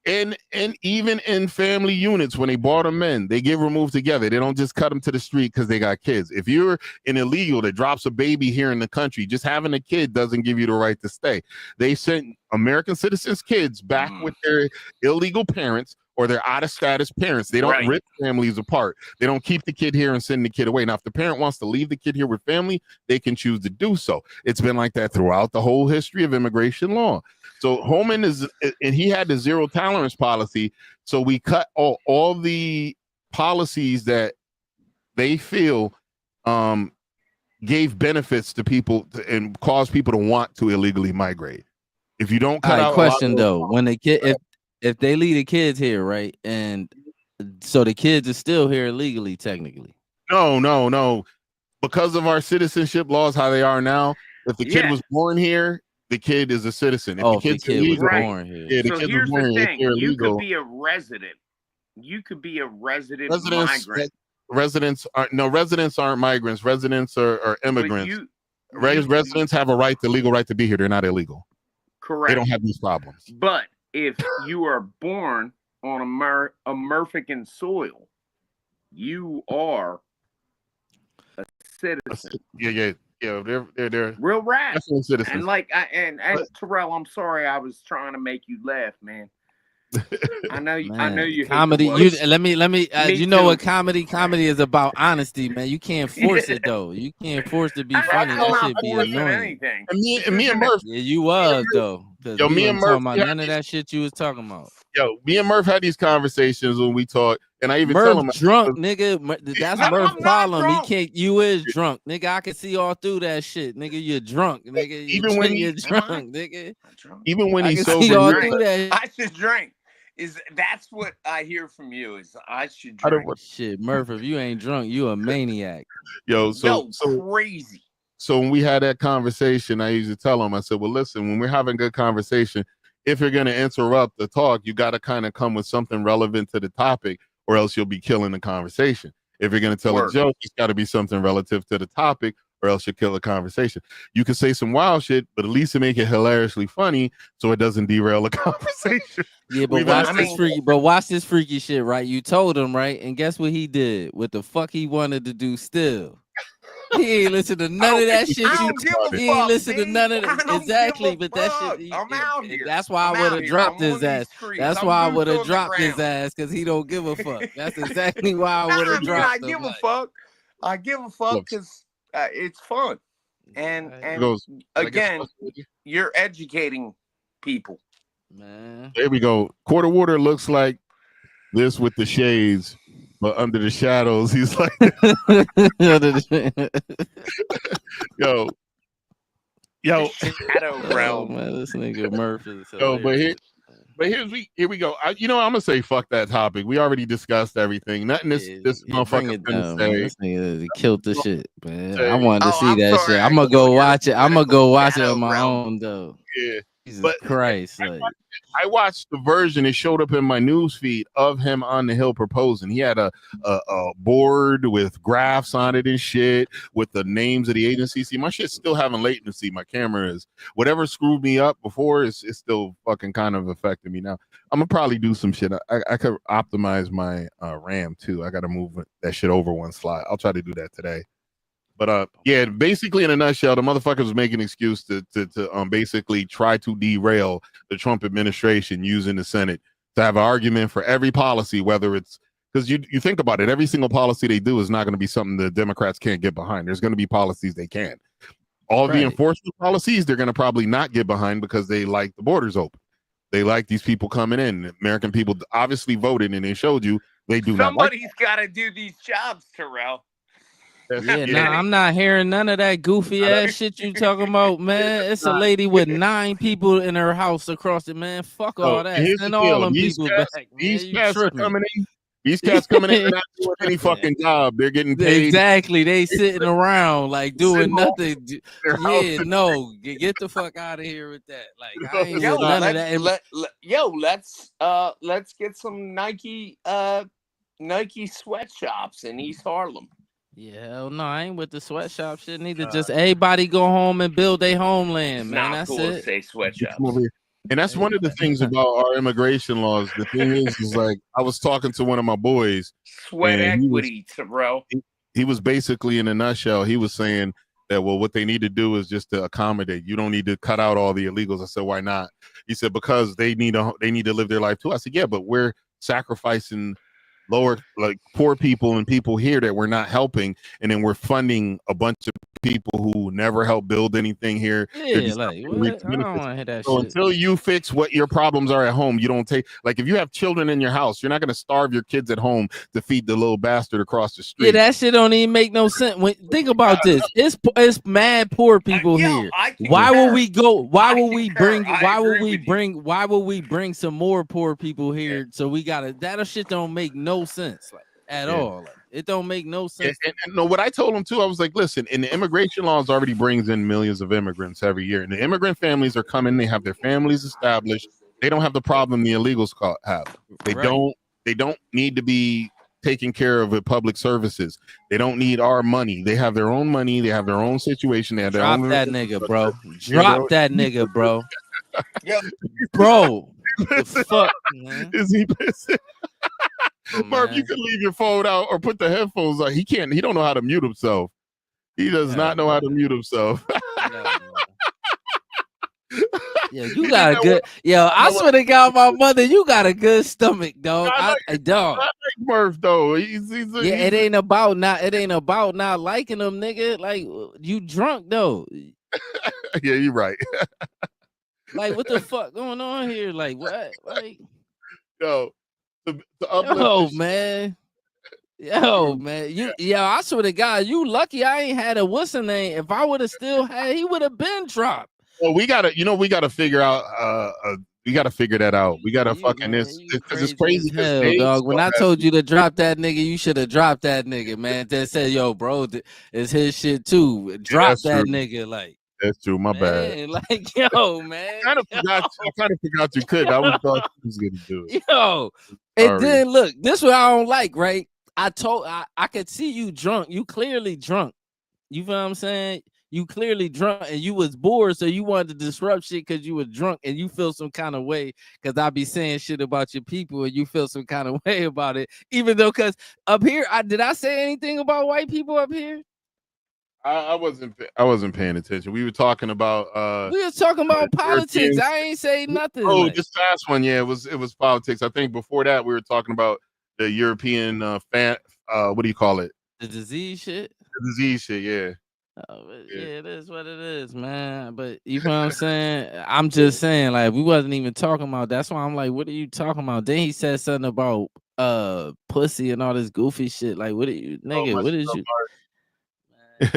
And even in family units, when they brought them in, they get removed together. They don't just cut them to the street because they got kids. If you're an illegal that drops a baby here in the country, just having a kid doesn't give you the right to stay. They sent American citizens' kids back with their illegal parents or their out-of-status parents. They don't rip families apart. They don't keep the kid here and send the kid away. Now, if the parent wants to leave the kid here with family, they can choose to do so. It's been like that throughout the whole history of immigration law. So Homan and he had the zero tolerance policy. So we cut all the policies that they feel gave benefits to people and caused people to want to illegally migrate. If you don't cut out question though, when the kid if they leave the kids here, right, and so the kids are still here illegally, technically. No. Because of our citizenship laws, how they are now, if the kid was born here, the kid is a citizen. If the kid illegal, was born here. Yeah, the so kid here's was born the here. thing: you could be a resident. You could be a resident migrant. Residents aren't migrants. Residents are immigrants. Residents have a right, the legal right to be here. They're not illegal. Correct. They don't have these problems. But if you are born on American soil, you are a citizen. Yeah. They're real rats. Citizens. And Terrell, I'm sorry, I was trying to make you laugh, man. I know you comedy. Let me. You know what comedy is about? Honesty, man. You can't force it though. You can't force it to be funny. That shit be annoying. And me and Murph. Yeah, you was though. Yo, me and Murph. None of that shit you was talking about. Yo, me and Murph had these conversations when we talked, and I even tell him drunk, nigga. That's Murph's problem. He can't. You is drunk, nigga. I can see all through that shit, nigga. You're drunk, nigga. Even when you're drunk, nigga. Even when he's sober, I should drink. That's what I hear from you? Is I should drink. Shit, Murph. If you ain't drunk, you a maniac. Yo, so crazy. So when we had that conversation, I usually tell him, I said, well, listen, when we're having good conversation, if you're going to interrupt the talk, you got to kind of come with something relevant to the topic, or else you'll be killing the conversation. If you're going to tell a joke, it's got to be something relative to the topic, or else you'll kill the conversation. You can say some wild shit, but at least make it hilariously funny so it doesn't derail the conversation. Yeah, but watch this freaky shit, right? You told him, right? And guess what he did? What the fuck he wanted to do still? He ain't listen to none of that shit. He ain't listen to none of that. Exactly, but that shit. I'm out here. That's why I would have dropped his ass. That's why I would have dropped his ass, because he don't give a fuck. That's exactly why I would have dropped him. I give a fuck. I give a fuck because it's fun. And again, you're educating people. Man, there we go. Quarter water looks like this with the shades, but under the shadows, he's like, yo, Shadow Oh realm. man, this nigga Murph is yo, hilarious. but here we go. I'm gonna say fuck that topic. We already discussed everything. Nothing this Yeah, bring motherfucker's it gonna down, man. say. This nigga killed the shit, man. I Say, wanted to see I'm that sorry, shit. I I'm gonna called go you watch it. I'm gonna political go watch it shadow on my realm. own though. yeah, Jesus but Christ, like I watched the version. It showed up in my news feed of him on the Hill proposing. He had a board with graphs on it and shit with the names of the agencies. See, my shit's still having latency. My camera is whatever screwed me up before. It's still fucking kind of affecting me now. I'm gonna probably do some shit. I could optimize my RAM too. I got to move that shit over one slot. I'll try to do that today. But yeah, basically in a nutshell, the motherfucker was making an excuse to basically try to derail the Trump administration using the Senate to have an argument for every policy, whether it's because you think about it, every single policy they do is not going to be something the Democrats can't get behind. There's going to be policies they can. All of the enforcement policies they're going to probably not get behind because they like the borders open. They like these people coming in. American people obviously voted, and they showed you they do not like. Somebody's got to do these jobs, Terrell. yeah, nah, I'm not hearing none of that goofy ass shit you talking about, man. It's a lady with 9 people in her house across it, man. Fuck all that. Here's Send the all deal. them These people cats, back, man. these You cats are tripping. coming in. These cats coming in and not doing any fucking job. They're getting paid. Exactly. They sitting around like doing nothing. Their Yeah, house. no. Get the fuck out of here with that. Like I ain't Yo, with none of that. let's get some Nike sweatshops in East Harlem. Yeah, hell no, I ain't with the sweatshop shit neither. Just everybody go home and build their homeland, It's man. not That's cool it. to say sweatshops. And that's one of the things about our immigration laws. The thing is like I was talking to one of my boys. Sweat and equity, Terrell. He was basically in a nutshell. He was saying that what they need to do is just to accommodate. You don't need to cut out all the illegals. I said, why not? He said because they need to live their life too. I said, yeah, but we're sacrificing poor people and people here that we're not helping, and then we're funding a bunch of people who never helped build anything here. Yeah, like what? I don't want to hear that shit. Until you fix what your problems are at home, you don't take like if you have children in your house, you're not going to starve your kids at home to feed the little bastard across the street. Yeah, that shit don't even make no sense. Think about this. It's mad poor people here. Why will we go? Why will we bring some more poor people here? So we gotta that shit don't make no sense at all. Like, it don't make no sense. And no, what I told him too, I was like, listen, and the immigration laws already brings in millions of immigrants every year, and the immigrant families are coming. They have their families established. They don't have the problem the illegals have. They don't need to be taking care of public services. They don't need our money. They have their own money. They have their own situation. They have their own. That nigga, bro. Drop that nigga, bro. Bro. The fuck, man. Is he pissing? Marv, you can leave your phone out or put the headphones on. He can't. He don't know how to mute himself. He does not know how to mute himself. Yeah, you got a good. Yo, I swear to God, my mother, you got a good stomach, dog. Dog. I like Murph though. It ain't about not liking him, nigga. Like you drunk though. Yeah, you're right. Like what the fuck going on here? Like what? Like yo, man. Yo, man, I swear to God, you lucky I ain't had a what's her name. If I would have still had, he would have been dropped. Well, we gotta figure out. We gotta figure that out. We gotta fucking this because it's crazy. Hell, dog. When I told you to drop that nigga, you should have dropped that nigga, man. That said, yo, bro, it's his shit too. Drop that nigga, like. That's true. My bad. Like, yo, man. I kind of forgot you could. I was thought you was gonna do it. Yo, and then look, this what I don't like, right? I could see you drunk. You clearly drunk. You feel what I'm saying? You clearly drunk and you was bored, so you wanted to disrupt shit because you were drunk and you feel some kind of way because I be saying shit about your people and you feel some kind of way about it. Even though, because up here, did I say anything about white people up here? I wasn't paying attention. We were talking about we were talking about politics. Europeans. I ain't say nothing. Oh, this past one, yeah, it was politics. I think before that we were talking about the European what do you call it? The disease shit. The disease shit, yeah. Oh, yeah, it is what it is, man. But you know what I'm saying? I'm just saying, like, we wasn't even talking about. That's why I'm like, what are you talking about? Then he said something about pussy and all this goofy shit. Like, what are you, nigga? much What is love, you? Mark.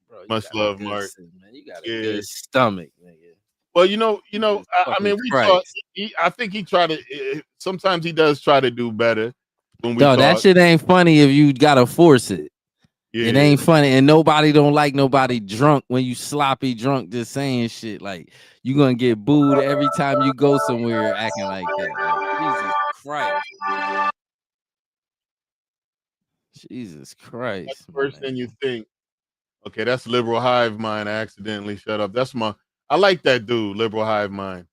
Bro, you Much got love, a good, Mark. man. You got a Yeah. good stomach, nigga. Well, Jesus I fucking mean, we thought. Christ. I think he tried to. Sometimes he does try to do better when we Dog, that talk. shit ain't funny if you gotta force it. It Yeah. ain't funny, and nobody don't like nobody drunk when you sloppy drunk just saying shit. Like, you gonna get booed every time you go somewhere acting like that. Like, Jesus Christ. Jesus That's Christ, the first thing man. you think. Okay, that's liberal hive mind. I accidentally shut up. That's my. I like that dude, liberal hive mind.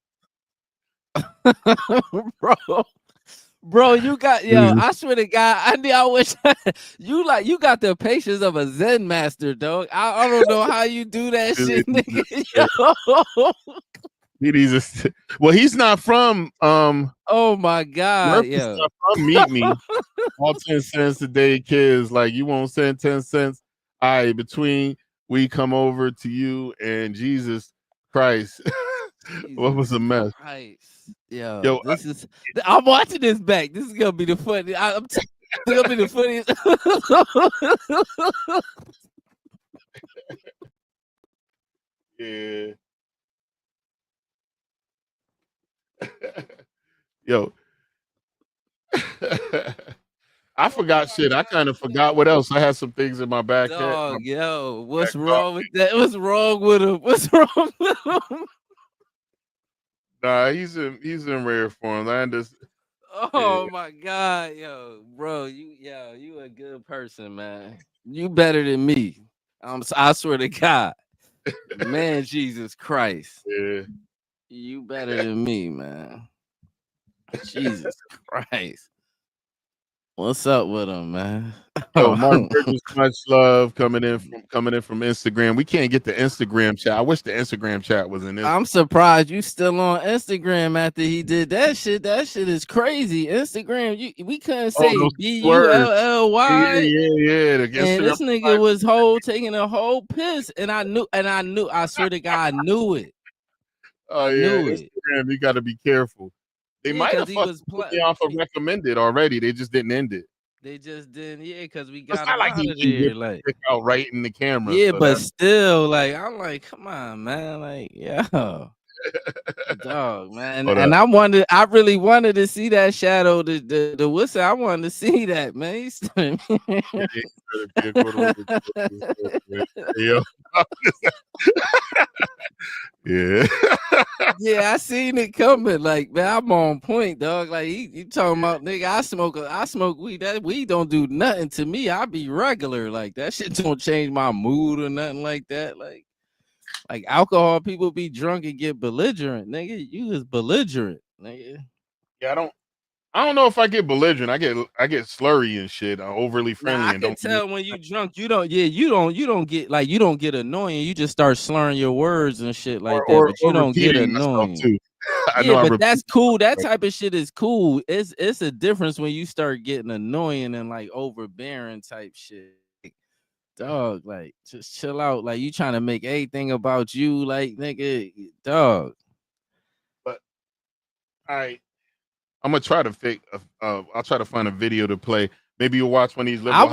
Bro, you got Jesus. I swear to God, I wish you got the patience of a Zen master, dog. I don't know how you do that shit, nigga. Yo. He needs a, well, he's not from Oh my God, Murphy's yo. not from Meet Me. All 10 cents a day, kids. Like, you won't send 10 cents. All right, between we come over to you and Jesus Christ. What was a mess? Christ. Yo, Yo, I'm watching this back. This is gonna be the funny. It's gonna be the funniest. yeah. Yo. I forgot shit. I kind of forgot what else. I had some things in my back head. Dog, yo, what's back wrong with that? What's wrong with him? What's wrong with him? Nah, he's in rare form. I understand. Oh my God, yo, bro, you a good person, man. You better than me. I swear to God, man, Jesus Christ, Yeah. you better than me, man. Jesus Christ, what's up with him, man? Yo, Mark Bridges, much love coming in from Instagram. We can't get the Instagram chat. I wish the Instagram chat was in this. I'm surprised you still on Instagram after he did that shit. That shit is crazy. Instagram, we couldn't say those words. BULLY. Yeah. The And Instagram. this nigga was taking a whole piss, and I knew. I swear to God, I knew it. Oh I yeah, knew it. Instagram. You got to be careful. They Yeah, might because have he fucking was put me off of recommended already. They just didn't end it. They just didn't. Yeah, because we It's got not him like out he of there. whipped Like, his dick out right in the camera. yeah, So but that's still, like, I'm like, come on, man. Like, yo, dog, man. hold And up. I really wanted to see that shadow, the whistle. I wanted to see that, man. Yeah. Yeah. Yeah, I seen it coming. Like, man, I'm on point, dog. Like, you talking about, nigga, I smoke weed. That weed don't do nothing to me. I be regular. Like, that shit don't change my mood or nothing like that. Like alcohol, people be drunk and get belligerent. Nigga, you is belligerent, nigga. Yeah, I don't know if I get belligerent. I get slurry and shit. I'm overly Nah, friendly I and can don't tell when you drunk, you don't get like, you don't get annoying. You just start slurring your words and shit like that, but you or don't get repeating myself annoying. too. I Yeah, know I but repeat. that's cool. That type of shit is cool. It's a difference when you start getting annoying and like overbearing type shit. Like, dog, like, just chill out. Like, you trying to make everything about you, like, nigga, dog. But all right, I'm gonna try to fake. I'll try to find a video to play. Maybe you'll watch one of these liberal hive.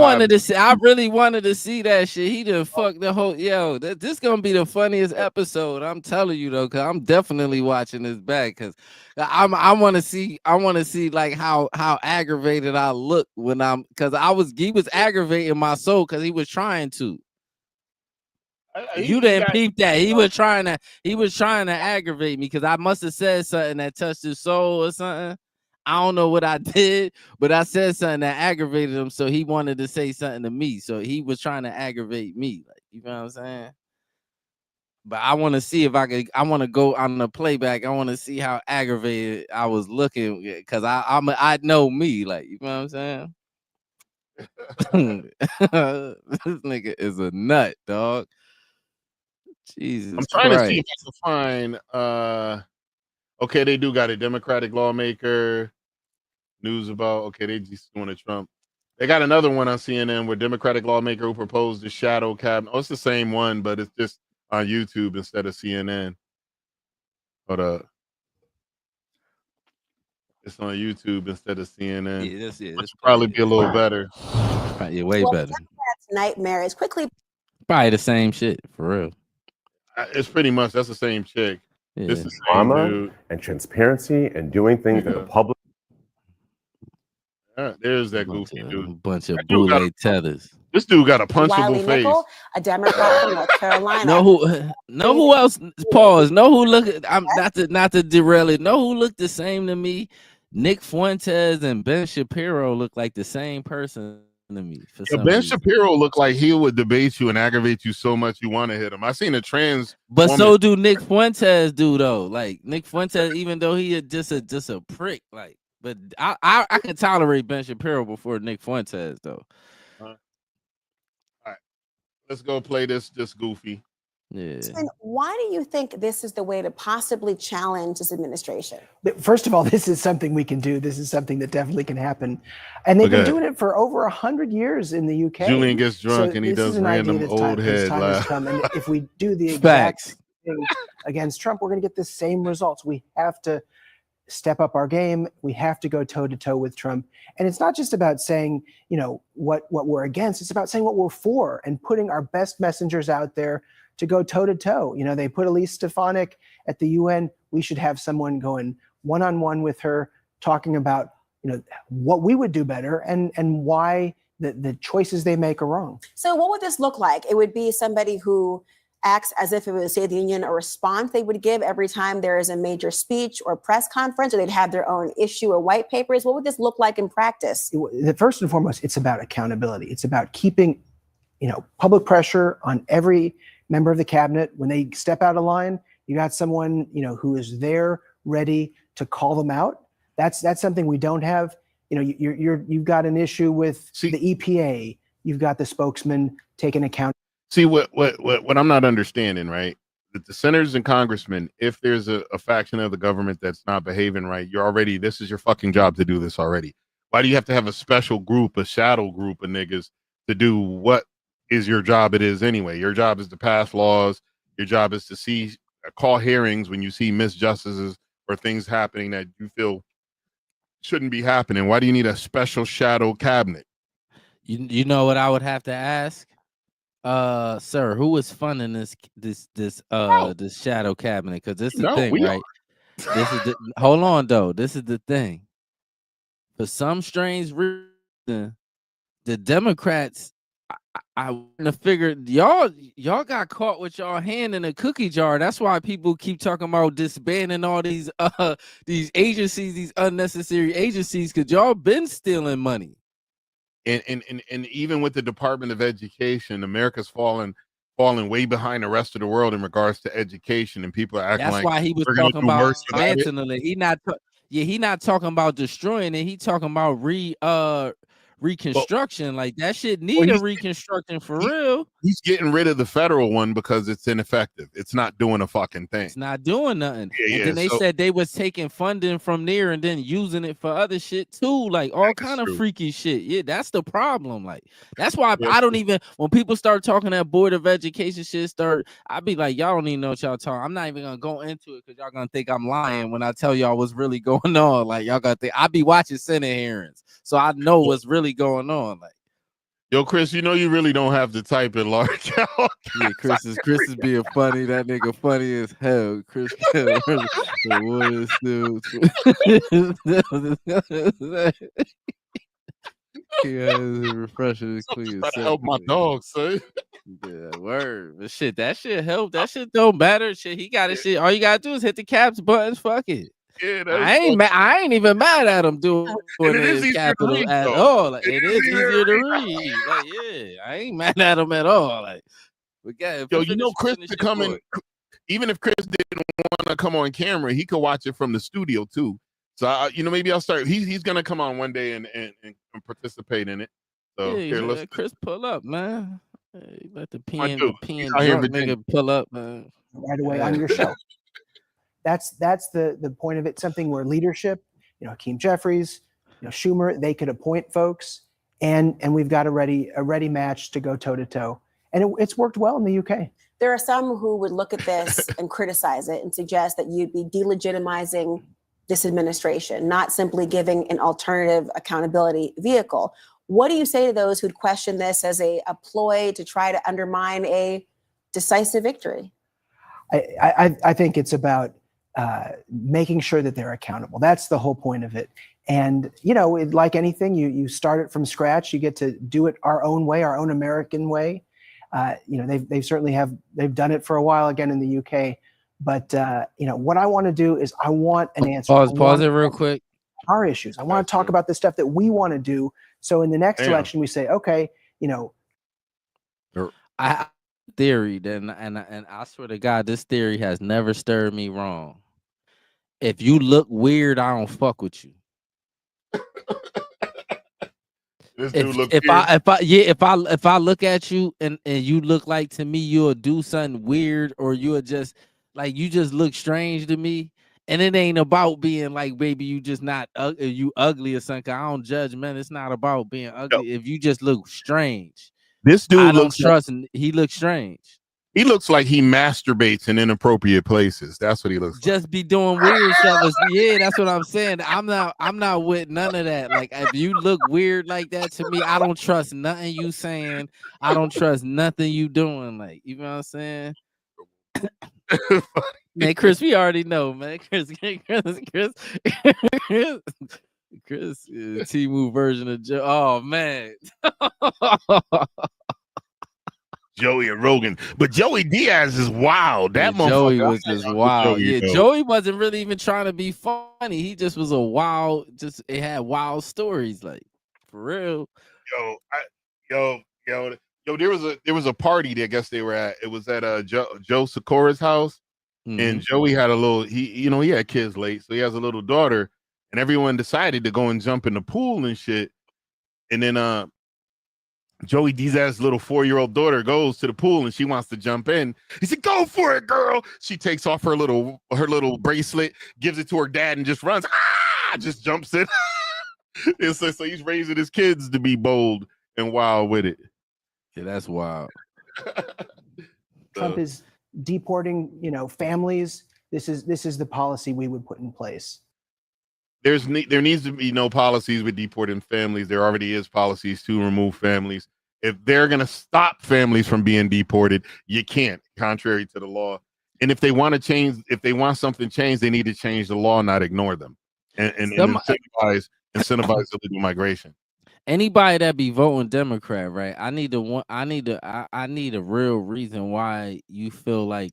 I really wanted to see that shit. He done fucked the whole this gonna be the funniest episode. I'm telling you though, cause I'm definitely watching this back. Cause I want to see like how aggravated I look when he was aggravating my soul because he was trying to. You didn't peep that. He was trying to aggravate me because I must have said something that touched his soul or something. I don't know what I did, but I said something that aggravated him, so he wanted to say something to me. So he was trying to aggravate me, like, you know what I'm saying? But I want to see if I want to go on the playback. I want to see how aggravated I was looking because I know me, like, you know what I'm saying? This nigga is a nut, dog. Jesus I'm trying to see if Christ. I can find. Okay, they do got a Democratic lawmaker. News about, okay, they just doing a Trump. They got another one on CNN where Democratic lawmaker who proposed the shadow cabinet. Oh, it's the same one, but it's just on YouTube instead of CNN. Hold up. It's on YouTube instead of CNN. Yeah, that's it. Which would probably be a little better. Yeah, way Well, better. Democrats' nightmare is quickly Probably the same shit for real. It's pretty much that's the same chick. Yeah. It's the same Drama dude. and transparency and doing things that the public. There's that goofy A dude. bunch of That dude got boule tethers. This dude got a punchable Wiley face. Nickel, a Democrat from North Carolina. Know who else? Pause. Know who look? I'm not to derail it. Know who look the same to me? Nick Fuentes and Ben Shapiro look like the same person to me. For some Ben reason. Shapiro looked like he would debate you and aggravate you so much you want to hit him. I seen a trans, but woman. So do Nick Fuentes do though. Like Nick Fuentes, even though he just a prick, like. But I can tolerate Ben Shapiro before Nick Fuentes though. All right, let's go play this goofy. Yeah. And why do you think this is the way to possibly challenge this administration? First of all, this is something we can do. This is something that definitely can happen. And they've been doing it for over 100 years in the UK. Julian gets drunk and he does random old head laugh. And if we do the exact thing against Trump, we're going to get the same results. We have to step up our game. We have to go toe to toe with Trump. And it's not just about saying, what we're against. It's about saying what we're for and putting our best messengers out there to go toe to toe. They put Elise Stefanik at the UN. We should have someone going one-on-one with her, talking about, what we would do better and why the choices they make are wrong. So what would this look like? It would be somebody who acts as if it was a State of the Union, a response they would give every time there is a major speech or press conference, or they'd have their own issue or white papers. What would this look like in practice? First and foremost, it's about accountability. It's about keeping, public pressure on every member of the cabinet. When they step out of line, you got someone, who is there ready to call them out. That's something we don't have. You've got an issue with the EPA. You've got the spokesman taking account. See what I'm not understanding, right? That the senators and congressmen, if there's a faction of the government that's not behaving right, this is your fucking job to do this already. Why do you have to have a special group, a shadow group of niggas to do what is your job? It is anyway. Your job is to pass laws. Your job is to call hearings when you see misjustices or things happening that you feel shouldn't be happening. Why do you need a special shadow cabinet? You know what I would have to ask? Sir, who is funding this shadow cabinet? Because this is the thing, right? This is hold on though. This is the thing. For some strange reason, the Democrats, I wouldn't have figured y'all got caught with y'all hand in a cookie jar. That's why people keep talking about disbanding all these agencies, these unnecessary agencies, because y'all been stealing money. And even with the Department of Education, America's fallen way behind the rest of the world in regards to education, and people are acting that's like why he was talking about dismantling it. He not talking about destroying it. He talking about reconstruction. Like that shit need a reconstruction for real. He's getting rid of the federal one because it's ineffective. It's not doing a fucking thing. It's not doing nothing. Then they said they was taking funding from there and then using it for other shit too, like all kind of freaky shit. Yeah, that's the problem. Like that's why I don't even, when people start talking that Board of Education shit I be like, y'all don't even know what y'all talking. I'm not even gonna go into it because y'all gonna think I'm lying when I tell y'all what's really going on. Like y'all gonna think I be watching Senate hearings, so I know what's really going on. Like, yo, Chris, you really don't have to type it large out. Yeah, Chris is being funny. That nigga funny as hell. Chris, what is he has a refresher clean. Help my dog, son. Yeah, word. But shit, that shit help. That shit don't matter. Shit, he got it. Shit. All you gotta do is hit the caps buttons. Fuck it. Yeah, I ain't even mad at him doing his capital at all. Like, it is easier to read. Like, yeah, I ain't mad at him at all. Like, Chris to come in. Even if Chris didn't want to come on camera, he could watch it from the studio too. So maybe I'll start. He's gonna come on one day and participate in it. So yeah, Chris, pull up, man. Hey, let the pen drunk nigga pull up, man. Right away on your show. That's the point of it. Something where leadership, Hakeem Jeffries, Schumer, they could appoint folks, and we've got a ready match to go toe to toe, and it's worked well in the UK. There are some who would look at this and criticize it and suggest that you'd be delegitimizing this administration, not simply giving an alternative accountability vehicle. What do you say to those who'd question this as a ploy to try to undermine a decisive victory? I think it's about making sure that they're accountable. That's the whole point of it. And, like anything, you start it from scratch. You get to do it our own way, our own American way. They've certainly they've done it for a while again in the UK. But, what I want to do is I want an answer. Pause it real quick. Our issues. I want to talk about the stuff that we want to do. So in the next election, we say, okay, I theory, then, and I swear to God, this theory has never stirred me wrong. If you look weird, I don't fuck with you. If I look at you and you look like, to me, you'll do something weird, or you'll just like, you just look strange to me. And it ain't about being like, baby, you just not you ugly or something. I don't judge, man. It's not about being ugly. If you just look strange, this dude I don't looks trust. He looks strange. He looks like he masturbates in inappropriate places. That's what he looks like. Just be doing weird stuff. Yeah, that's what I'm saying. I'm not with none of that. Like, if you look weird like that to me, I don't trust nothing you saying. I don't trust nothing you doing. Like, you know what I'm saying? Man, Chris, we already know, man. Chris, T-Move version of Joe. Oh man. Joey and Rogan, but Joey Diaz is wild. That motherfucker, Joey was just wild. Joey, Joey wasn't really even trying to be funny. He just was a wild. It had wild stories, like, for real. Yo. There was a party that I guess they were at. It was at Joe Sikora's house, and Joey had a little. He had kids late, so he has a little daughter, and everyone decided to go and jump in the pool and shit, and then Joey Diaz's little 4-year-old daughter goes to the pool and she wants to jump in. He said, "Go for it, girl." She takes off her little bracelet, gives it to her dad, and just runs. Just jumps in. And so he's raising his kids to be bold and wild with it. Yeah, that's wild. Trump is deporting, families. This is the policy we would put in place. There needs to be no policies with deporting families. There already is policies to remove families. If they're going to stop families from being deported, you can't, contrary to the law. And if they want to change, if they want something changed, they need to change the law, not ignore them, and incentivize illegal migration. Anybody that be voting Democrat, right? I need a real reason why you feel like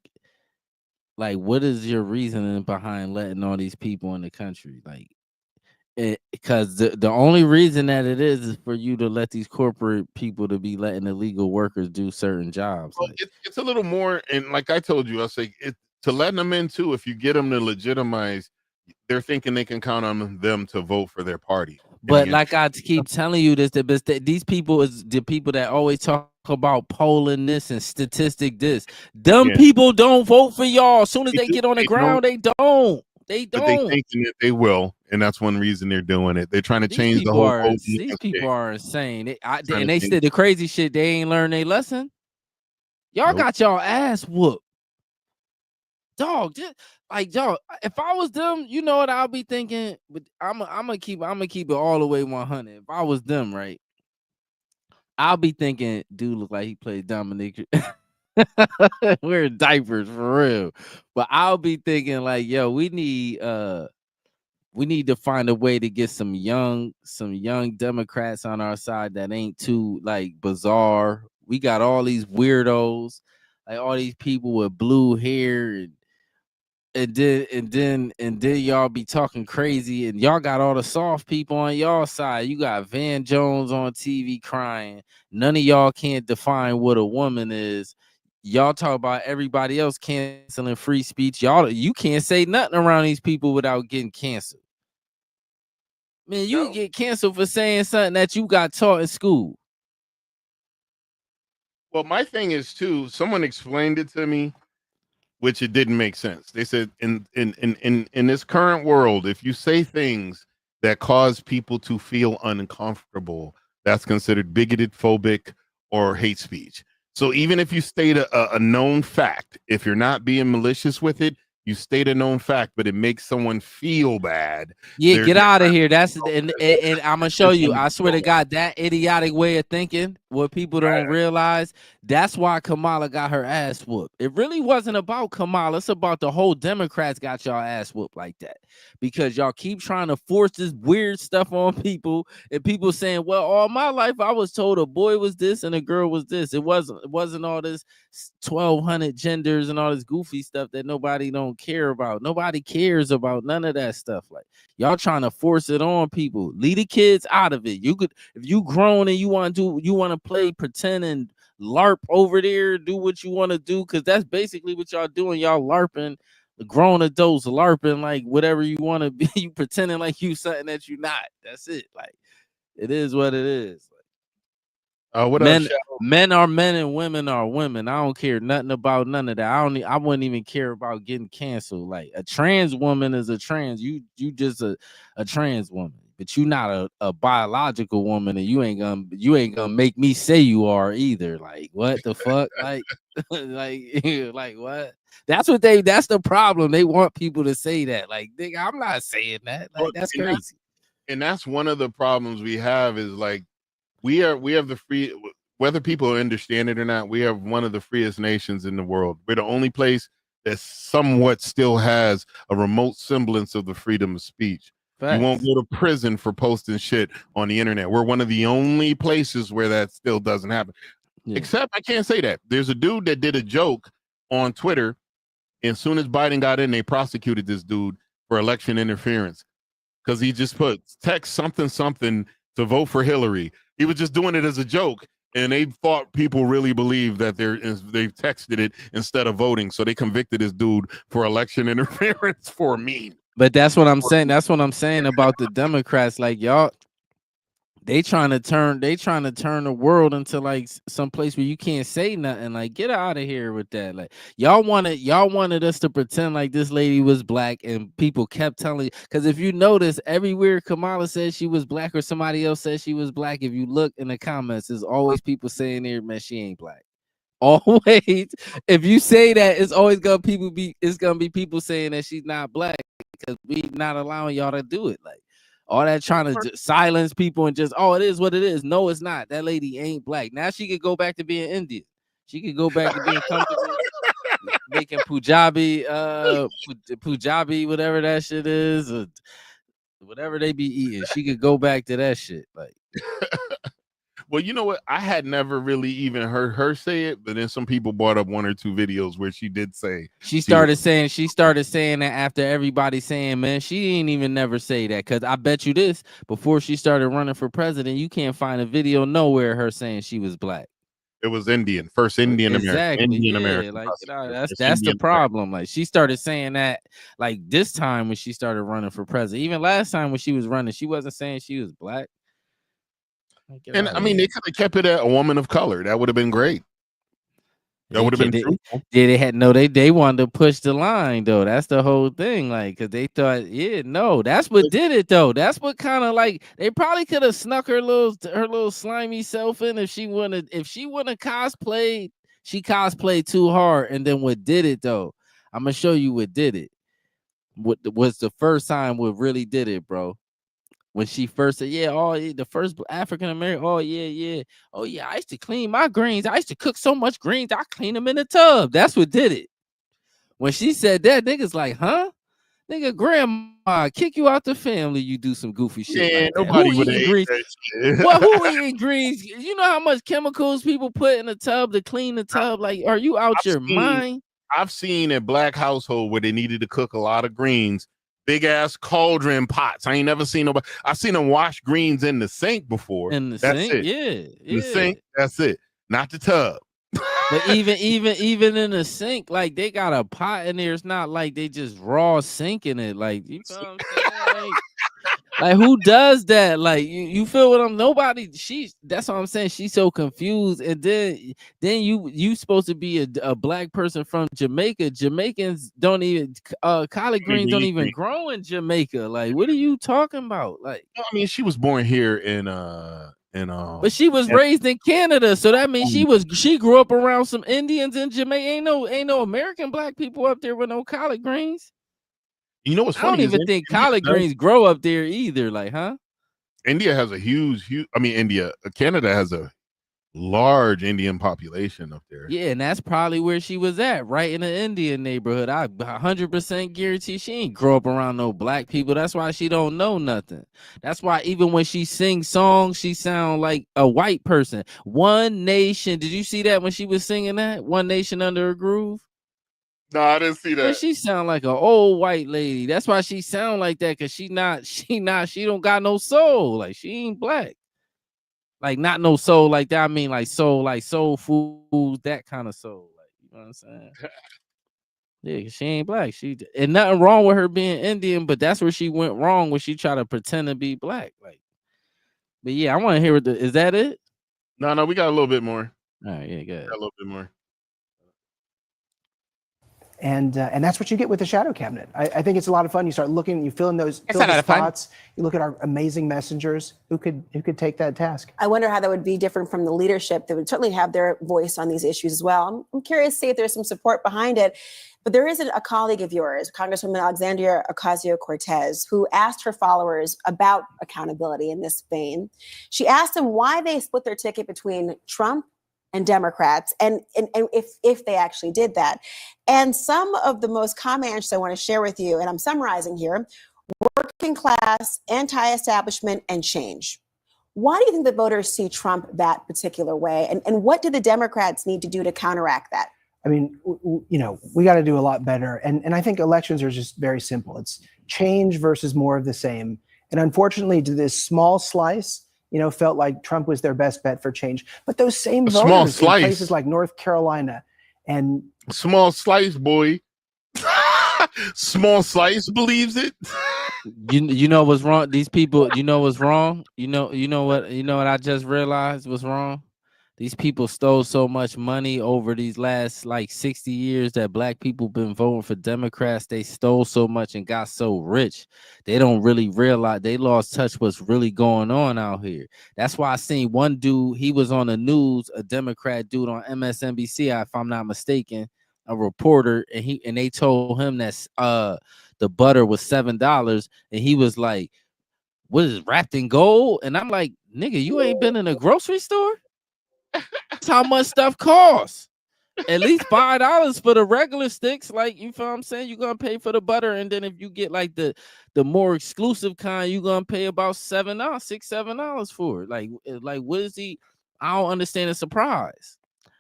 what is your reasoning behind letting all these people in the country? Like, because the only reason that it is for you to let these corporate people to be letting illegal workers do certain jobs. Well, it's a little more, and like I told you, I'll say to letting them in too. If you get them to legitimize, they're thinking they can count on them to vote for their party. But like I keep telling you this, these people is the people that always talk about polling this and statistic this. People don't vote for y'all. As soon as they get on the ground, they don't. But they thinking that they will, and that's one reason they're doing it. They're trying to change the whole. These people are insane. And they said the crazy shit. They ain't learned their lesson. Y'all got y'all ass whooped, dog. Dog. If I was them, you know what I'll be thinking. But I'm gonna keep it all the way 100. If I was them, right, I'll be thinking, dude, look like he played Dominic. Wearing diapers for real. But I'll be thinking like, yo, we need to find a way to get some young Democrats on our side that ain't too like bizarre. We got all these weirdos, like all these people with blue hair, and then y'all be talking crazy, and y'all got all the soft people on y'all side. You got Van Jones on TV crying. None of y'all can't define what a woman is. Y'all talk about everybody else canceling free speech. You can't say nothing around these people without getting canceled. Man, you get canceled for saying something that you got taught in school. Well, my thing is too, someone explained it to me, which it didn't make sense. They said in this current world, if you say things that cause people to feel uncomfortable, that's considered bigoted, phobic, or hate speech. So even if you state a known fact, if you're not being malicious with it, You state a known fact, but it makes someone feel bad. Yeah, They're get out of here. That's not- and I'm gonna show it's you. I swear to uncontrollable. God, that idiotic way of thinking, what people don't realize, that's why Kamala got her ass whooped. It really wasn't about Kamala. It's about the whole Democrats got y'all ass whooped like that because y'all keep trying to force this weird stuff on people, and people saying, "Well, all my life I was told a boy was this and a girl was this." It wasn't all this 1,200 genders and all this goofy stuff that nobody don't care about. Nobody cares about none of that stuff. Like y'all trying to force it on people. Leave the kids out of it. You could, if you grown and you want to play pretend and LARP over there, do what you want to do, because that's basically what y'all doing. Y'all LARPing, the grown adults LARPing like whatever you want to be. You pretending like you something that you not. That's it. Like it is what it is. What men, up, Shadow? men are men and women are women. I don't care nothing about none of that. I wouldn't even care about getting canceled. Like a trans woman is a trans. You just a trans woman, but you not a biological woman, and you ain't gonna make me say you are either. Like what the fuck? Like like what? That's the problem. They want people to say that. Like, nigga, I'm not saying that. Like that's crazy. And that's one of the problems we have is like we have the free, whether people understand it or not, we have one of the freest nations in the world. We're the only place that somewhat still has a remote semblance of the freedom of speech. Facts. You won't go to prison for posting shit on the internet. We're one of the only places where that still doesn't happen. Yeah. Except I can't say that. There's a dude that did a joke on Twitter, and as soon as Biden got in, they prosecuted this dude for election interference because he just put text something to vote for Hillary. He was just doing it as a joke, and they thought people really believed that they texted it instead of voting, so they convicted this dude for election interference for a meme. But that's what I'm saying. That's what I'm saying about the Democrats. Like y'all, they trying to turn the world into like some place where you can't say nothing. Like get out of here with that. Like y'all wanted us to pretend like this lady was black, and people kept telling. Because if you notice, everywhere Kamala said she was black or somebody else said she was black, if you look in the comments, there's always people saying there, man, she ain't black. Always, if you say that, it's always gonna be people saying that she's not black because we not allowing y'all to do it. Like. All that trying to silence people and just, oh, it is what it is. No, it's not. That lady ain't black. Now she could go back to being Indian. She could go back to being comfortable making Punjabi, whatever that shit is, or whatever they be eating. She could go back to that shit. Like, well, you know what? I had never really even heard her say it, but then some people brought up one or two videos where she did say she started saying that after everybody saying, man, she ain't even never say that. Cause I bet you this, before she started running for president, you can't find a video nowhere her saying she was black. It was Indian, first Indian American. Exactly. Indian yeah, American. like that's the problem. Like she started saying that like this time when she started running for president. Even last time when she was running, she wasn't saying she was black. And I mean, they could have kept it a woman of color. That would have been great. That would have been truthful. They wanted to push the line though. That's the whole thing. Like, cause they thought, that's what did it though. That's what kind of like they probably could have snuck her little slimy self in if she wouldn't have cosplayed. She cosplayed too hard, and then what did it though? I'm gonna show you what did it. What was the first time what really did it, bro? When she first said, the first African American, oh yeah, I used to clean my greens. I used to cook so much greens, I clean them in the tub. That's what did it. When she said that, niggas like, huh? Nigga, grandma kick you out the family. You do some goofy shit. Yeah, like nobody would have greens. Well, who eating greens? You know how much chemicals people put in the tub to clean the tub? Like, are you out your mind? I've seen a black household where they needed to cook a lot of greens. Big ass cauldron pots. I ain't never seen nobody. I've seen them wash greens in the sink before. In the that's sink, it. Yeah. The sink, that's it. Not the tub. But even in the sink, like they got a pot in there. It's not like they just raw sinking it. Like you know what I'm saying? Like who does that? Like you feel what I'm? Nobody. That's what I'm saying. She's so confused. And then you supposed to be a black person from Jamaica. Jamaicans don't even collard greens don't even grow in Jamaica. Like what are you talking about? Like I mean, she was born here in But she was raised in Canada, so that means she grew up around some Indians and Jamaica. Ain't no American black people up there with no collard greens. You know what's funny? I don't even think collard greens grow up there either. Like, huh? India has a huge. I mean, Canada has a large Indian population up there. Yeah, and that's probably where she was at, right in the Indian neighborhood. I 100% guarantee she ain't grow up around no black people. That's why she don't know nothing. That's why even when she sings songs, she sound like a white person. One Nation. Did you see that when she was singing that? One Nation Under a Groove? No, I didn't see that. Man, she sound like an old white lady. That's why she sound like that, because she don't got no soul. Like, she ain't black. Like, not no soul like that. I mean, like soul food, that kind of soul. Like, you know what I'm saying? Yeah, she ain't black. And nothing wrong with her being Indian, but that's where she went wrong when she tried to pretend to be black. Like, but yeah, I want to hear is that it? No, we got a little bit more. All right, yeah, good. A little bit more. And that's what you get with the shadow cabinet. I think it's a lot of fun. You start looking, you fill in those spots. You look at our amazing messengers who could take that task. I wonder how that would be different from the leadership that would certainly have their voice on these issues as well. I'm curious to see if there's some support behind it. But there is a colleague of yours, Congresswoman Alexandria Ocasio-Cortez, who asked her followers about accountability in this vein. She asked them why they split their ticket between Trump and Democrats, and if they actually did that. And some of the most common answers I want to share with you, and I'm summarizing here: working class, anti-establishment, and change. Why do you think the voters see Trump that particular way? And what do the Democrats need to do to counteract that? I mean, we got to do a lot better. And I think elections are just very simple. It's change versus more of the same. And unfortunately, to this small slice, felt like Trump was their best bet for change. But those same voters in places like North Carolina and small slice, boy. Small slice believes it. You know what's wrong? These people, you know what's wrong? You know what I just realized was wrong? These people stole so much money over these last 60 years that black people been voting for Democrats. They stole so much and got so rich. They don't really realize they lost touch what's really going on out here. That's why I seen one dude, he was on the news, a Democrat dude on MSNBC, if I'm not mistaken, a reporter, and they told him that the butter was $7, and he was like, what is it, wrapped in gold? And I'm like, nigga, you ain't been in a grocery store? That's how much stuff costs. At least $5 for the regular sticks. Like, you feel what I'm saying? You're gonna pay for the butter, and then if you get like the more exclusive kind, you're gonna pay about $7 for it. Like what is he? I don't understand the surprise.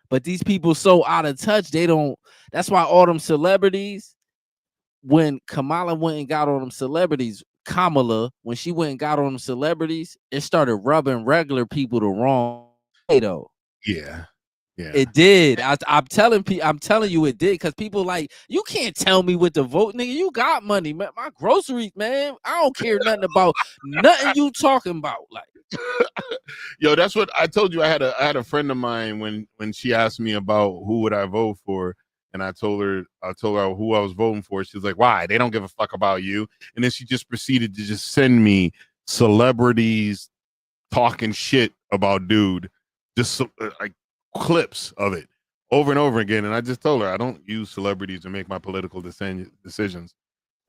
But these people so out of touch, they don't. That's why all them celebrities, when Kamala went and got on them celebrities, when she went and got on them celebrities, it started rubbing regular people the wrong way though. Yeah. It did. I'm telling you it did, because people like, you can't tell me what to vote, nigga. You got money, man. My groceries, man. I don't care nothing about nothing you talking about. Like, yo, that's what I told you. I had a friend of mine when she asked me about who would I vote for, and I told her who I was voting for. She was like, "Why? They don't give a fuck about you." And then she just proceeded to just send me celebrities talking shit about dude, just like clips of it over and over again. And I just told her I don't use celebrities to make my political decisions.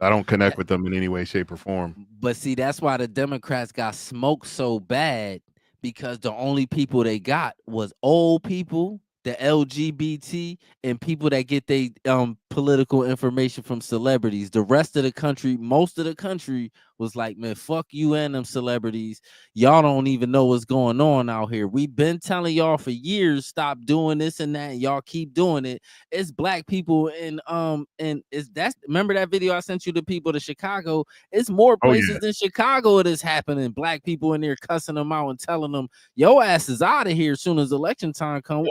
I don't connect with them in any way, shape, or form. But see, that's why the Democrats got smoked so bad, because the only people they got was old people, the LGBT, and people that get their political information from celebrities. The rest of the country, most of the country, was like, man, fuck you and them celebrities. Y'all don't even know what's going on out here. We've been telling y'all for years, stop doing this and that, and y'all keep doing it. It's black people and remember that video I sent you, the people to Chicago? It's more places than Chicago it is happening. Black people in there cussing them out and telling them, your ass is out of here as soon as election time comes.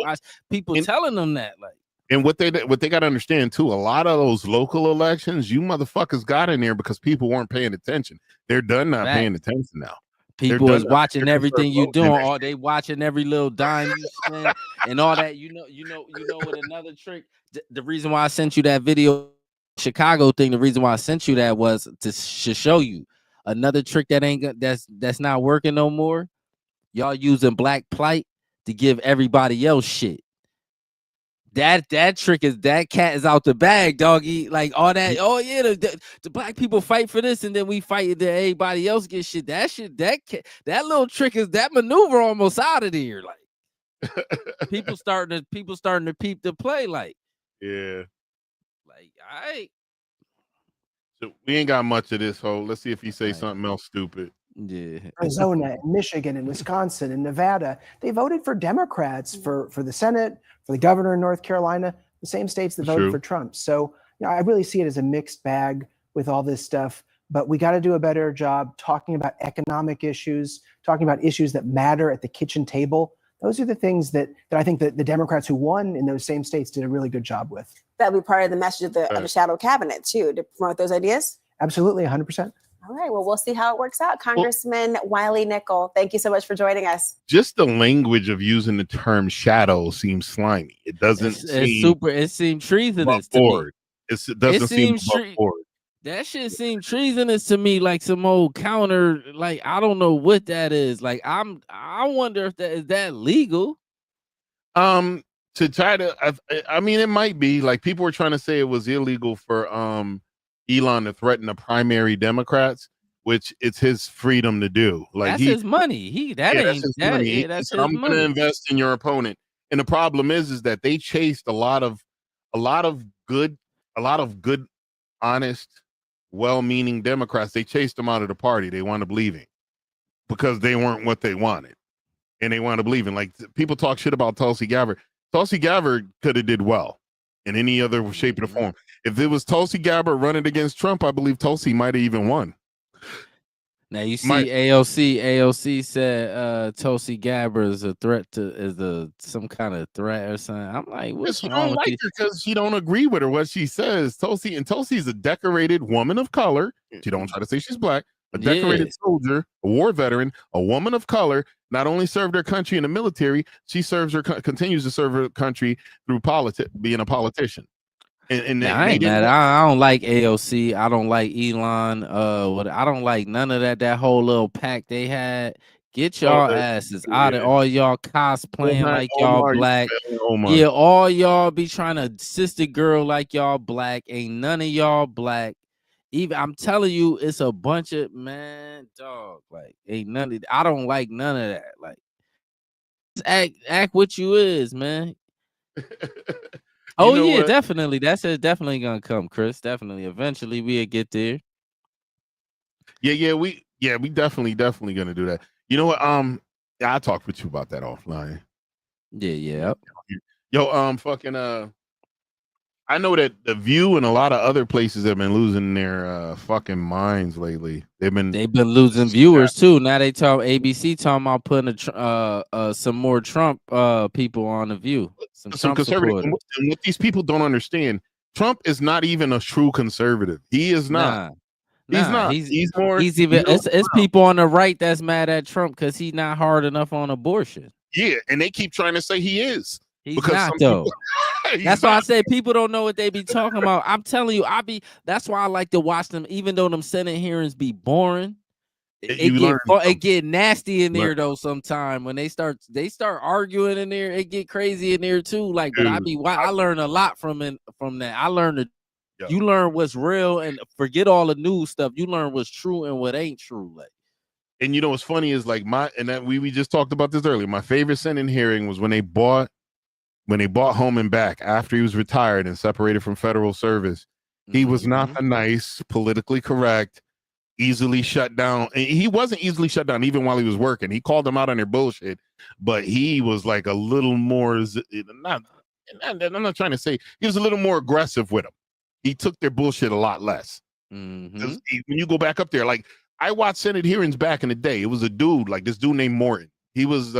People telling them that, like. And what they got to understand too, a lot of those local elections, you motherfuckers got in there because people weren't paying attention. They're done not paying attention now. People is watching everything you doing. All they watching every little dime you spend and all that. You know what another trick. The reason why I sent you that video, Chicago thing. The reason why I sent you that was to show you another trick that that's not working no more. Y'all using black plight to give everybody else shit. That trick is that cat is out the bag, doggy. Like all that. Oh yeah, the black people fight for this, and then we fight and then everybody else get shit. That little trick is that maneuver almost out of there. Like people starting to peep the play. Like yeah. Like all right. So we ain't got much of this whole. Let's see if he say something else stupid. Yeah. Arizona and Michigan and Wisconsin and Nevada, they voted for Democrats for the Senate, for the governor in North Carolina, the same states that voted for Trump. So I really see it as a mixed bag with all this stuff, but we got to do a better job talking about economic issues, talking about issues that matter at the kitchen table. Those are the things that I think that the Democrats who won in those same states did a really good job with. That'll be part of the message of the shadow cabinet too, to promote those ideas? Absolutely, 100%. All right, well, we'll see how it works out. Congressman Wiley Nickel, thank you so much for joining us. Just the language of using the term shadow seems slimy. It doesn't seem it seems treasonous to me. It doesn't seem above board. That shit seemed treasonous to me, like some old counter. Like I don't know what that is. Like I wonder if that is that legal. To try to, I mean, it might be. Like people were trying to say it was illegal for Elon to threaten the primary Democrats, which it's his freedom to do. Like that's his money. That's his money. I'm going to invest in your opponent. And the problem is that they chased a lot of good, honest, well-meaning Democrats. They chased them out of the party. They wound up leaving because they weren't what they wanted, and they wound up leaving. Like people talk shit about Tulsi Gabbard. Tulsi Gabbard could have did well in any other shape or form. If it was Tulsi Gabbard running against Trump, I believe Tulsi might have even won. Now you see, AOC said Tulsi Gabbard is a threat some kind of threat or something. I'm like, what's wrong with you? Because she don't agree with her what she says. Tulsi's a decorated woman of color. She don't try to say she's black. A decorated soldier, a war veteran, a woman of color. Not only served her country in the military, she continues to serve her country through being a politician. And I don't like AOC. I don't like Elon. I don't like none of that. That whole little pack they had. Get y'all asses out of all y'all cosplaying like y'all black. Yeah, all y'all be trying to sister girl like y'all black. Ain't none of y'all black. Even I'm telling you, it's a bunch of dog. Like ain't none of. I don't like none of that. Like act what you is, man. What? Definitely. That's definitely gonna come, Chris. Definitely. Eventually we'll get there. Yeah, we definitely gonna do that. You know what? I'll talk with you about that offline. Yeah. Yo, I know that The View and a lot of other places have been losing their fucking minds lately. They've been losing viewers too. Now they talk ABC talking about putting some more Trump people on The View. Some conservative. And what these people don't understand, Trump is not even a true conservative. He is not. He's not. He's more. It's people on the right that's mad at Trump because he's not hard enough on abortion. Yeah, and they keep trying to say he is. He's not though. That's why I say people don't know what they be talking about. I'm telling you, that's why I like to watch them, even though them Senate hearings be boring. It get nasty in there though. Sometime when they start arguing in there, it get crazy in there too. Like, but I learn a lot from that. I learned you learn what's real and forget all the new stuff. You learn what's true and what ain't true. Like, and you know what's funny is like we just talked about this earlier. My favorite Senate hearing was when they bought Holman back after he was retired and separated from federal service. He was not the nice, politically correct, easily shut down. And he wasn't easily shut down even while he was working. He called them out on their bullshit, but he was like a little more I'm not trying to say he was a little more aggressive with them. He took their bullshit a lot less. When you go back up there, like I watched Senate hearings back in the day. It was a dude, like this dude named Morton. He was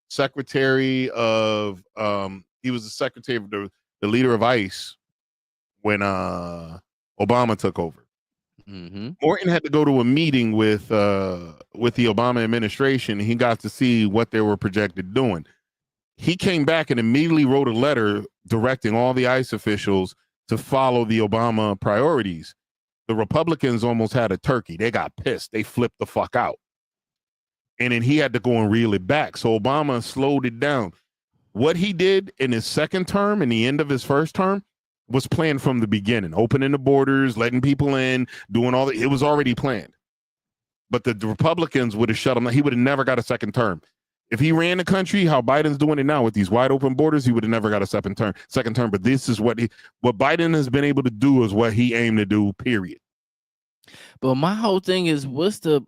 secretary of he was the secretary of the leader of ICE when Obama took over. Morton had to go to a meeting with the Obama administration. He got to see what they were projected doing. He came back and immediately wrote a letter directing all the ICE officials to follow the Obama priorities. The Republicans almost had a turkey. They got pissed. They flipped the fuck out. and then he had to go and reel it back. So Obama slowed it down. What he did in his second term and the end of his first term was planned from the beginning, opening the borders, letting people in, doing all that. It was already planned. But the Republicans would have shut him. He would have never got a second term. If he ran the country how Biden's doing it now with these wide open borders, he would have never got a second term. But this is what Biden has been able to do is what he aimed to do, period. But my whole thing is, what is the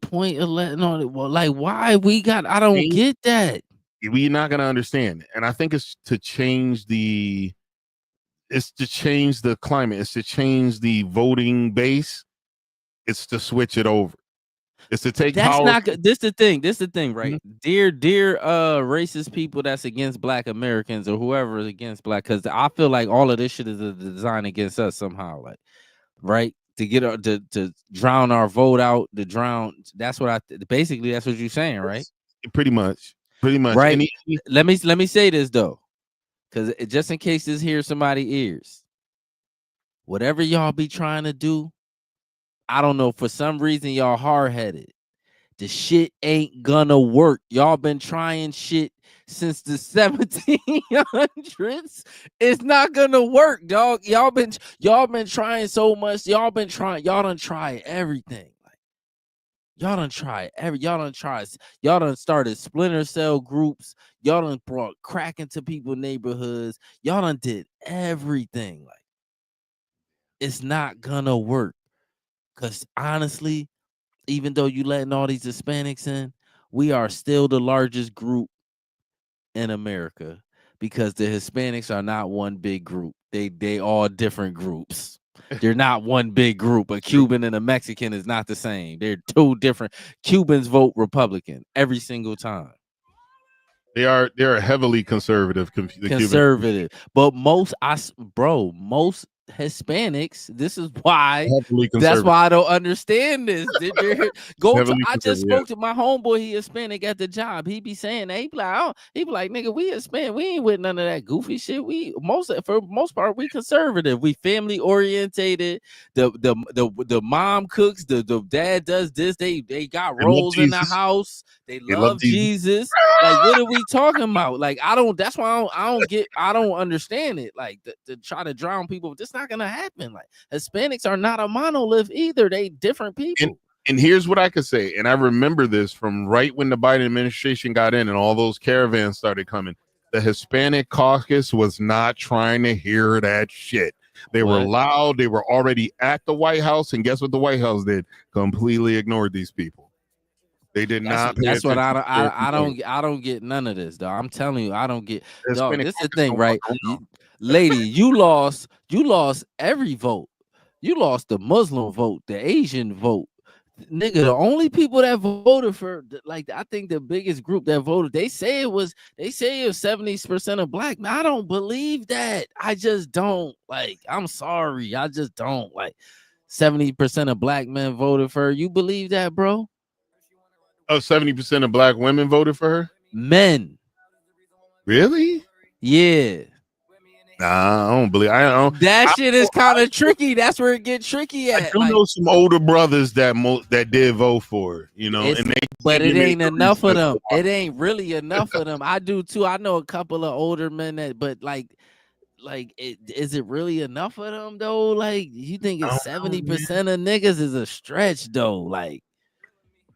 point of letting on it? Well, like, why we got? I don't get that. We're not gonna understand, and I think it's to change the climate. It's to change the voting base. It's to switch it over. It's to take. That's power. not good. This the thing, right? Mm-hmm. Dear, racist people that's against Black Americans or whoever is against Black, because I feel like all of this shit is a design against us somehow, like, right? To get to drown our vote out, to drown. That's what basically that's what you're saying, right? Pretty much, right. Let me say this though, because just in case this hears somebody ears, whatever y'all be trying to do, I don't know, for some reason y'all hard-headed. The shit ain't gonna work. Y'all been trying shit since the 1700s. It's not gonna work, dog. Y'all been trying so much. Y'all done tried everything. Like, y'all done started splinter cell groups. Y'all done brought crack into people's neighborhoods. Y'all done did everything. Like, it's not gonna work. Because honestly, even though you letting all these Hispanics in, we are still the largest group in America because the Hispanics are not one big group. They all different groups. They're not one big group. A Cuban and a Mexican is not the same. They're two different. Cubans vote Republican every single time. They're heavily conservative. Conservative, but most Hispanics. This is why. That's why I don't understand this. I just spoke to my homeboy. He Hispanic at the job. He be saying that. He be like, nigga, we Hispanic. We ain't with none of that goofy shit. For most part, we conservative. We family orientated. The mom cooks. The dad does this. They got roles in the house. They love Jesus. Like, what are we talking about? Like, that's why I don't understand it. Like, to try to drown people. This not gonna happen. Like, Hispanics are not a monolith either. They different people. And here's what I could say. And I remember this from right when the Biden administration got in and all those caravans started coming. The Hispanic caucus was not trying to hear that shit. They were loud. They were already at the White House. And guess what the White House did? Completely ignored these people. They did not. That's what I don't get none of this, dog. I'm telling you, I don't get. Dog, this is the thing, right? Lady, you lost every vote. You lost the Muslim vote, the Asian vote. Nigga, the only people that voted for, like, I think the biggest group that voted, they say it was 70% of Black men. I don't believe that. I just don't. Like, I'm sorry. I just don't. Like, 70% of Black men voted for her. You believe that, bro? Oh, 70% of Black women voted for her? Men. Really? Yeah. Nah, I don't believe. That shit is kind of tricky. That's where it gets tricky at. I do know some older brothers that did vote for her, you know, but it ain't enough of them. It ain't really enough of them. I do too. I know a couple of older men but is it really enough of them though? Like, you think it's 70% of niggas is a stretch though? Like,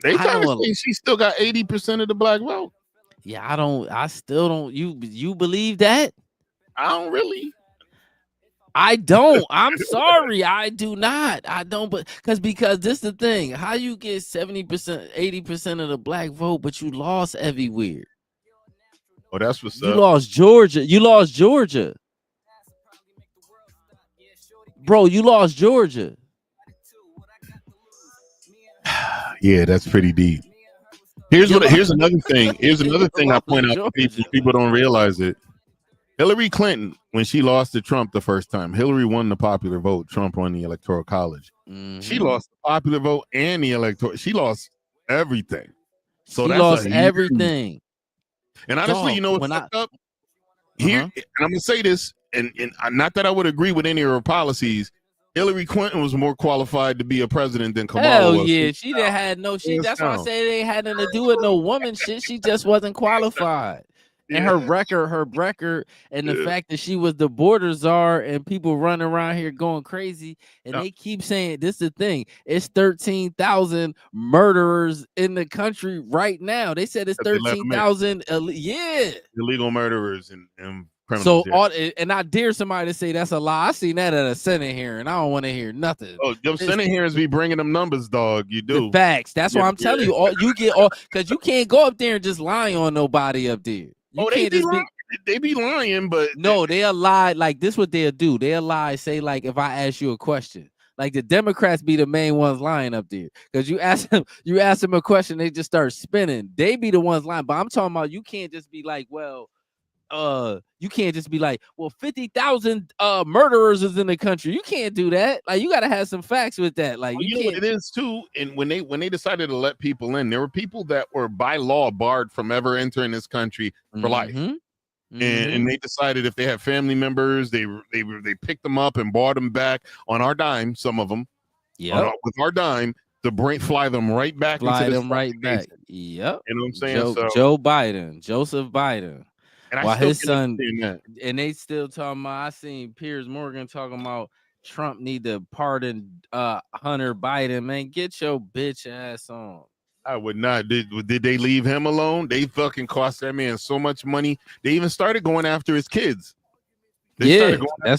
they kind of say she still got 80% of the Black vote. Yeah, I still don't. You believe that? I don't really. I don't. I'm sorry. I do not. I don't. But because this is the thing. How you get 70%, 80% of the Black vote, but you lost everywhere? Oh, that's what's up. You lost Georgia. Bro, you lost Georgia. Yeah, that's pretty deep. Here's another thing. Here's another thing I point out to people don't realize it. Hillary Clinton, when she lost to Trump the first time, Hillary won the popular vote. Trump won the Electoral College. Mm-hmm. She lost the popular vote and the electoral. She lost everything. So she lost everything. And honestly, you know what's fucked up? Here, and I'm gonna say this, and not that I would agree with any of her policies, Hillary Clinton was more qualified to be a president than Kamala Hell was. yeah, she didn't had no shit. That's why I say it ain't had nothing to do with no woman shit. She just wasn't qualified. And her record, and the fact that she was the border czar and people running around here going crazy, and they keep saying this is the thing. It's 13,000 murderers in the country right now. They said it's 13,000. Yeah, illegal murderers and so criminals. and I dare somebody to say that's a lie. I seen that at a Senate hearing. I don't want to hear nothing. Oh, them Senate hearings be bringing them numbers, dog. You do. The facts. That's why I'm telling you. You get all because you can't go up there and just lie on nobody up there. You can't just they be lying, but no, they'll lie. Like this, what they'll do. They'll lie. Say like, if I ask you a question, like the Democrats be the main ones lying up there because you ask them a question, they just start spinning. They be the ones lying. But I'm talking about you can't just be like, well, you can't just be like, well, 50,000 murderers is in the country. You can't do that. Like you got to have some facts with that. Like you know what it is too. And when they decided to let people in, there were people that were by law barred from ever entering this country for life. And they decided if they have family members, they picked them up and brought them back on our dime. Some of them, with our dime, to fly them right back. Fly them right back. Yep. You know what I'm saying? Joe Biden, Joseph Biden. And while his son, and they still talking about. I seen Piers Morgan talking about Trump need to pardon Hunter Biden. Man, get your bitch ass on. I would not. Did they leave him alone? They fucking cost that man so much money. They even started going after his kids. That's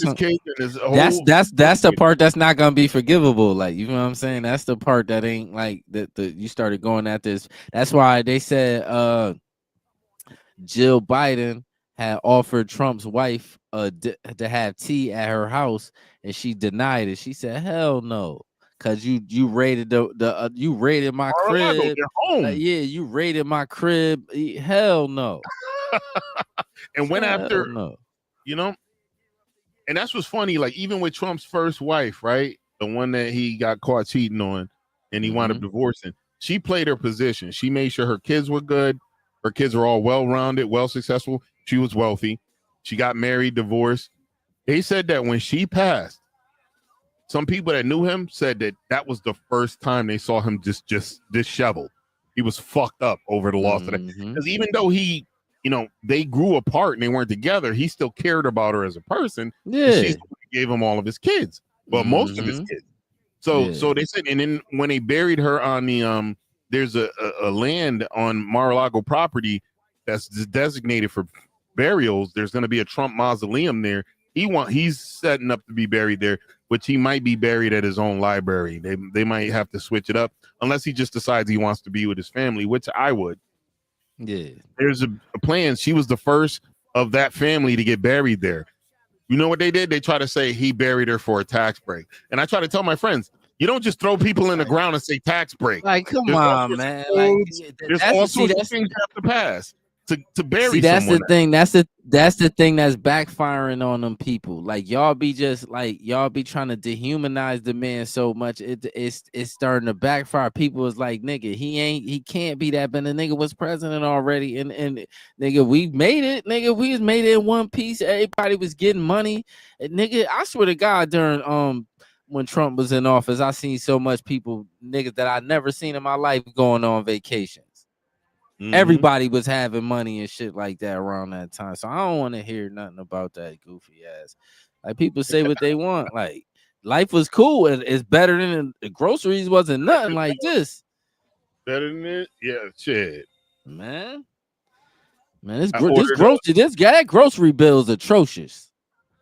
the part that's not gonna be forgivable. Like, you know what I'm saying? That's the part that ain't like that. You started going at this. That's why they said Jill Biden had offered Trump's wife to have tea at her house, and she denied it. She said, "Hell no." Cause you raided you raided my crib. You raided my crib. Hell no. And went after, you know, and that's what's funny. Like even with Trump's first wife, right, the one that he got caught cheating on, and he wound up divorcing. She played her position. She made sure her kids were good. Her kids were all well-rounded, well successful. She was wealthy. She got married, divorced. They said that when she passed, some people that knew him said that was the first time they saw him just disheveled. He was fucked up over the loss of that. Because even though he, you know, they grew apart and they weren't together, he still cared about her as a person. Yeah. She gave him all of his kids. Well, most of his kids. So they said, and then when they buried her on the there's a land on Mar-a-Lago property that's designated for burials. There's going to be a Trump mausoleum there. He's setting up to be buried there, which he might be buried at his own library. They might have to switch it up unless he just decides he wants to be with his family, which I would. Yeah. There's a plan. She was the first of that family to get buried there. You know what they did? They try to say he buried her for a tax break. And I try to tell my friends, you don't just throw people in the ground and say tax break. Like, come on, man. Like, there's all sorts of things you have to pass to bury that's someone. The thing. That's the thing that's backfiring on them people. Like y'all be trying to dehumanize the man so much. It's starting to backfire. People is like, nigga, he can't be that, but the nigga was president already. And nigga, we made it. Nigga, we was made it in one piece. Everybody was getting money. And nigga, I swear to God, during when Trump was in office, I seen so much people, niggas that I never seen in my life going on vacations. Everybody was having money and shit like that around that time. So I don't want to hear nothing about that goofy ass. Like people say what they want. Like life was cool. It's better than the groceries wasn't nothing like this. Better than it? Yeah, shit. Man, this grocery bill is atrocious.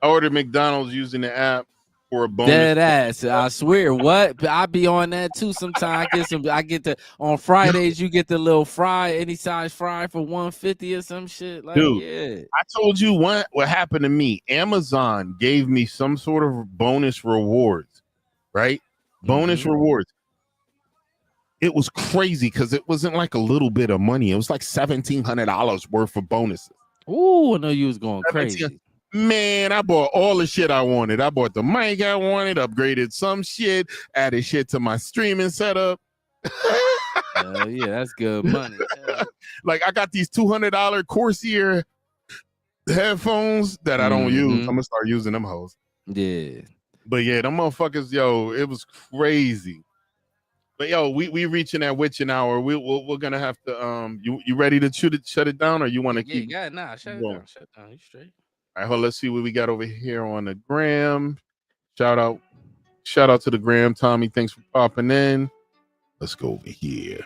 I ordered McDonald's using the app for a bonus. Dead ass. I swear. What? I be on that too sometimes. I get on Fridays, you get the little fry, any size fry for $1.50 or some shit. Like, dude, yeah. I told you what happened to me. Amazon gave me some sort of bonus rewards, right? Bonus rewards. It was crazy because it wasn't like a little bit of money. It was like $1,700 worth of bonuses. Ooh, I know you was going crazy. Man, I bought all the shit I wanted. I bought the mic I wanted, upgraded some shit, added shit to my streaming setup. Yeah, that's good money. Like I got these $200 Corsair headphones that I don't use. I'm gonna start using them hoes. Yeah. But yeah, them motherfuckers, yo, it was crazy. But yo, we reaching that witching hour. We're gonna have to you ready to shut it down, or you want to keep? Yeah, nah, shut it down. Shut it down. You straight. All right, hold. Let's see what we got over here on the gram. Shout out to the gram, Tommy. Thanks for popping in. Let's go over here.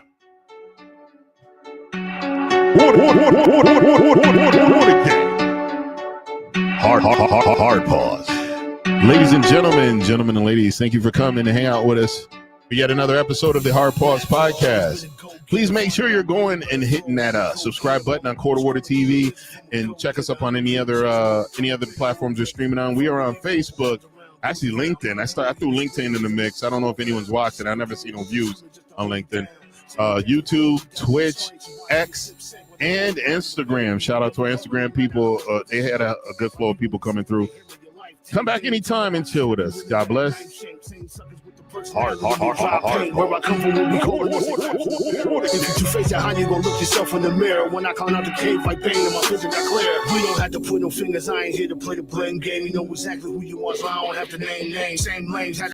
Hard pause. Ladies and gentlemen and ladies, thank you for coming to hang out with us for yet another episode of the Hard Pause Podcast. Please make sure you're going and hitting that subscribe button on Quarter Water TV, and check us up on any other platforms you're streaming on. We are on Facebook, actually LinkedIn. I threw LinkedIn in the mix. I don't know if anyone's watching. I never see no views on LinkedIn. YouTube, Twitch, X, and Instagram. Shout out to our Instagram people. They had a good flow of people coming through. Come back anytime and chill with us. God bless. Hard. Where I come from, when we go. If you face it, how you gonna look yourself in the mirror? When I climb out the cave like Bane and my vision got clear. We don't have to put no fingers. I ain't here to play the blame game. You know exactly who you are, so I don't have to name names. Same lanes.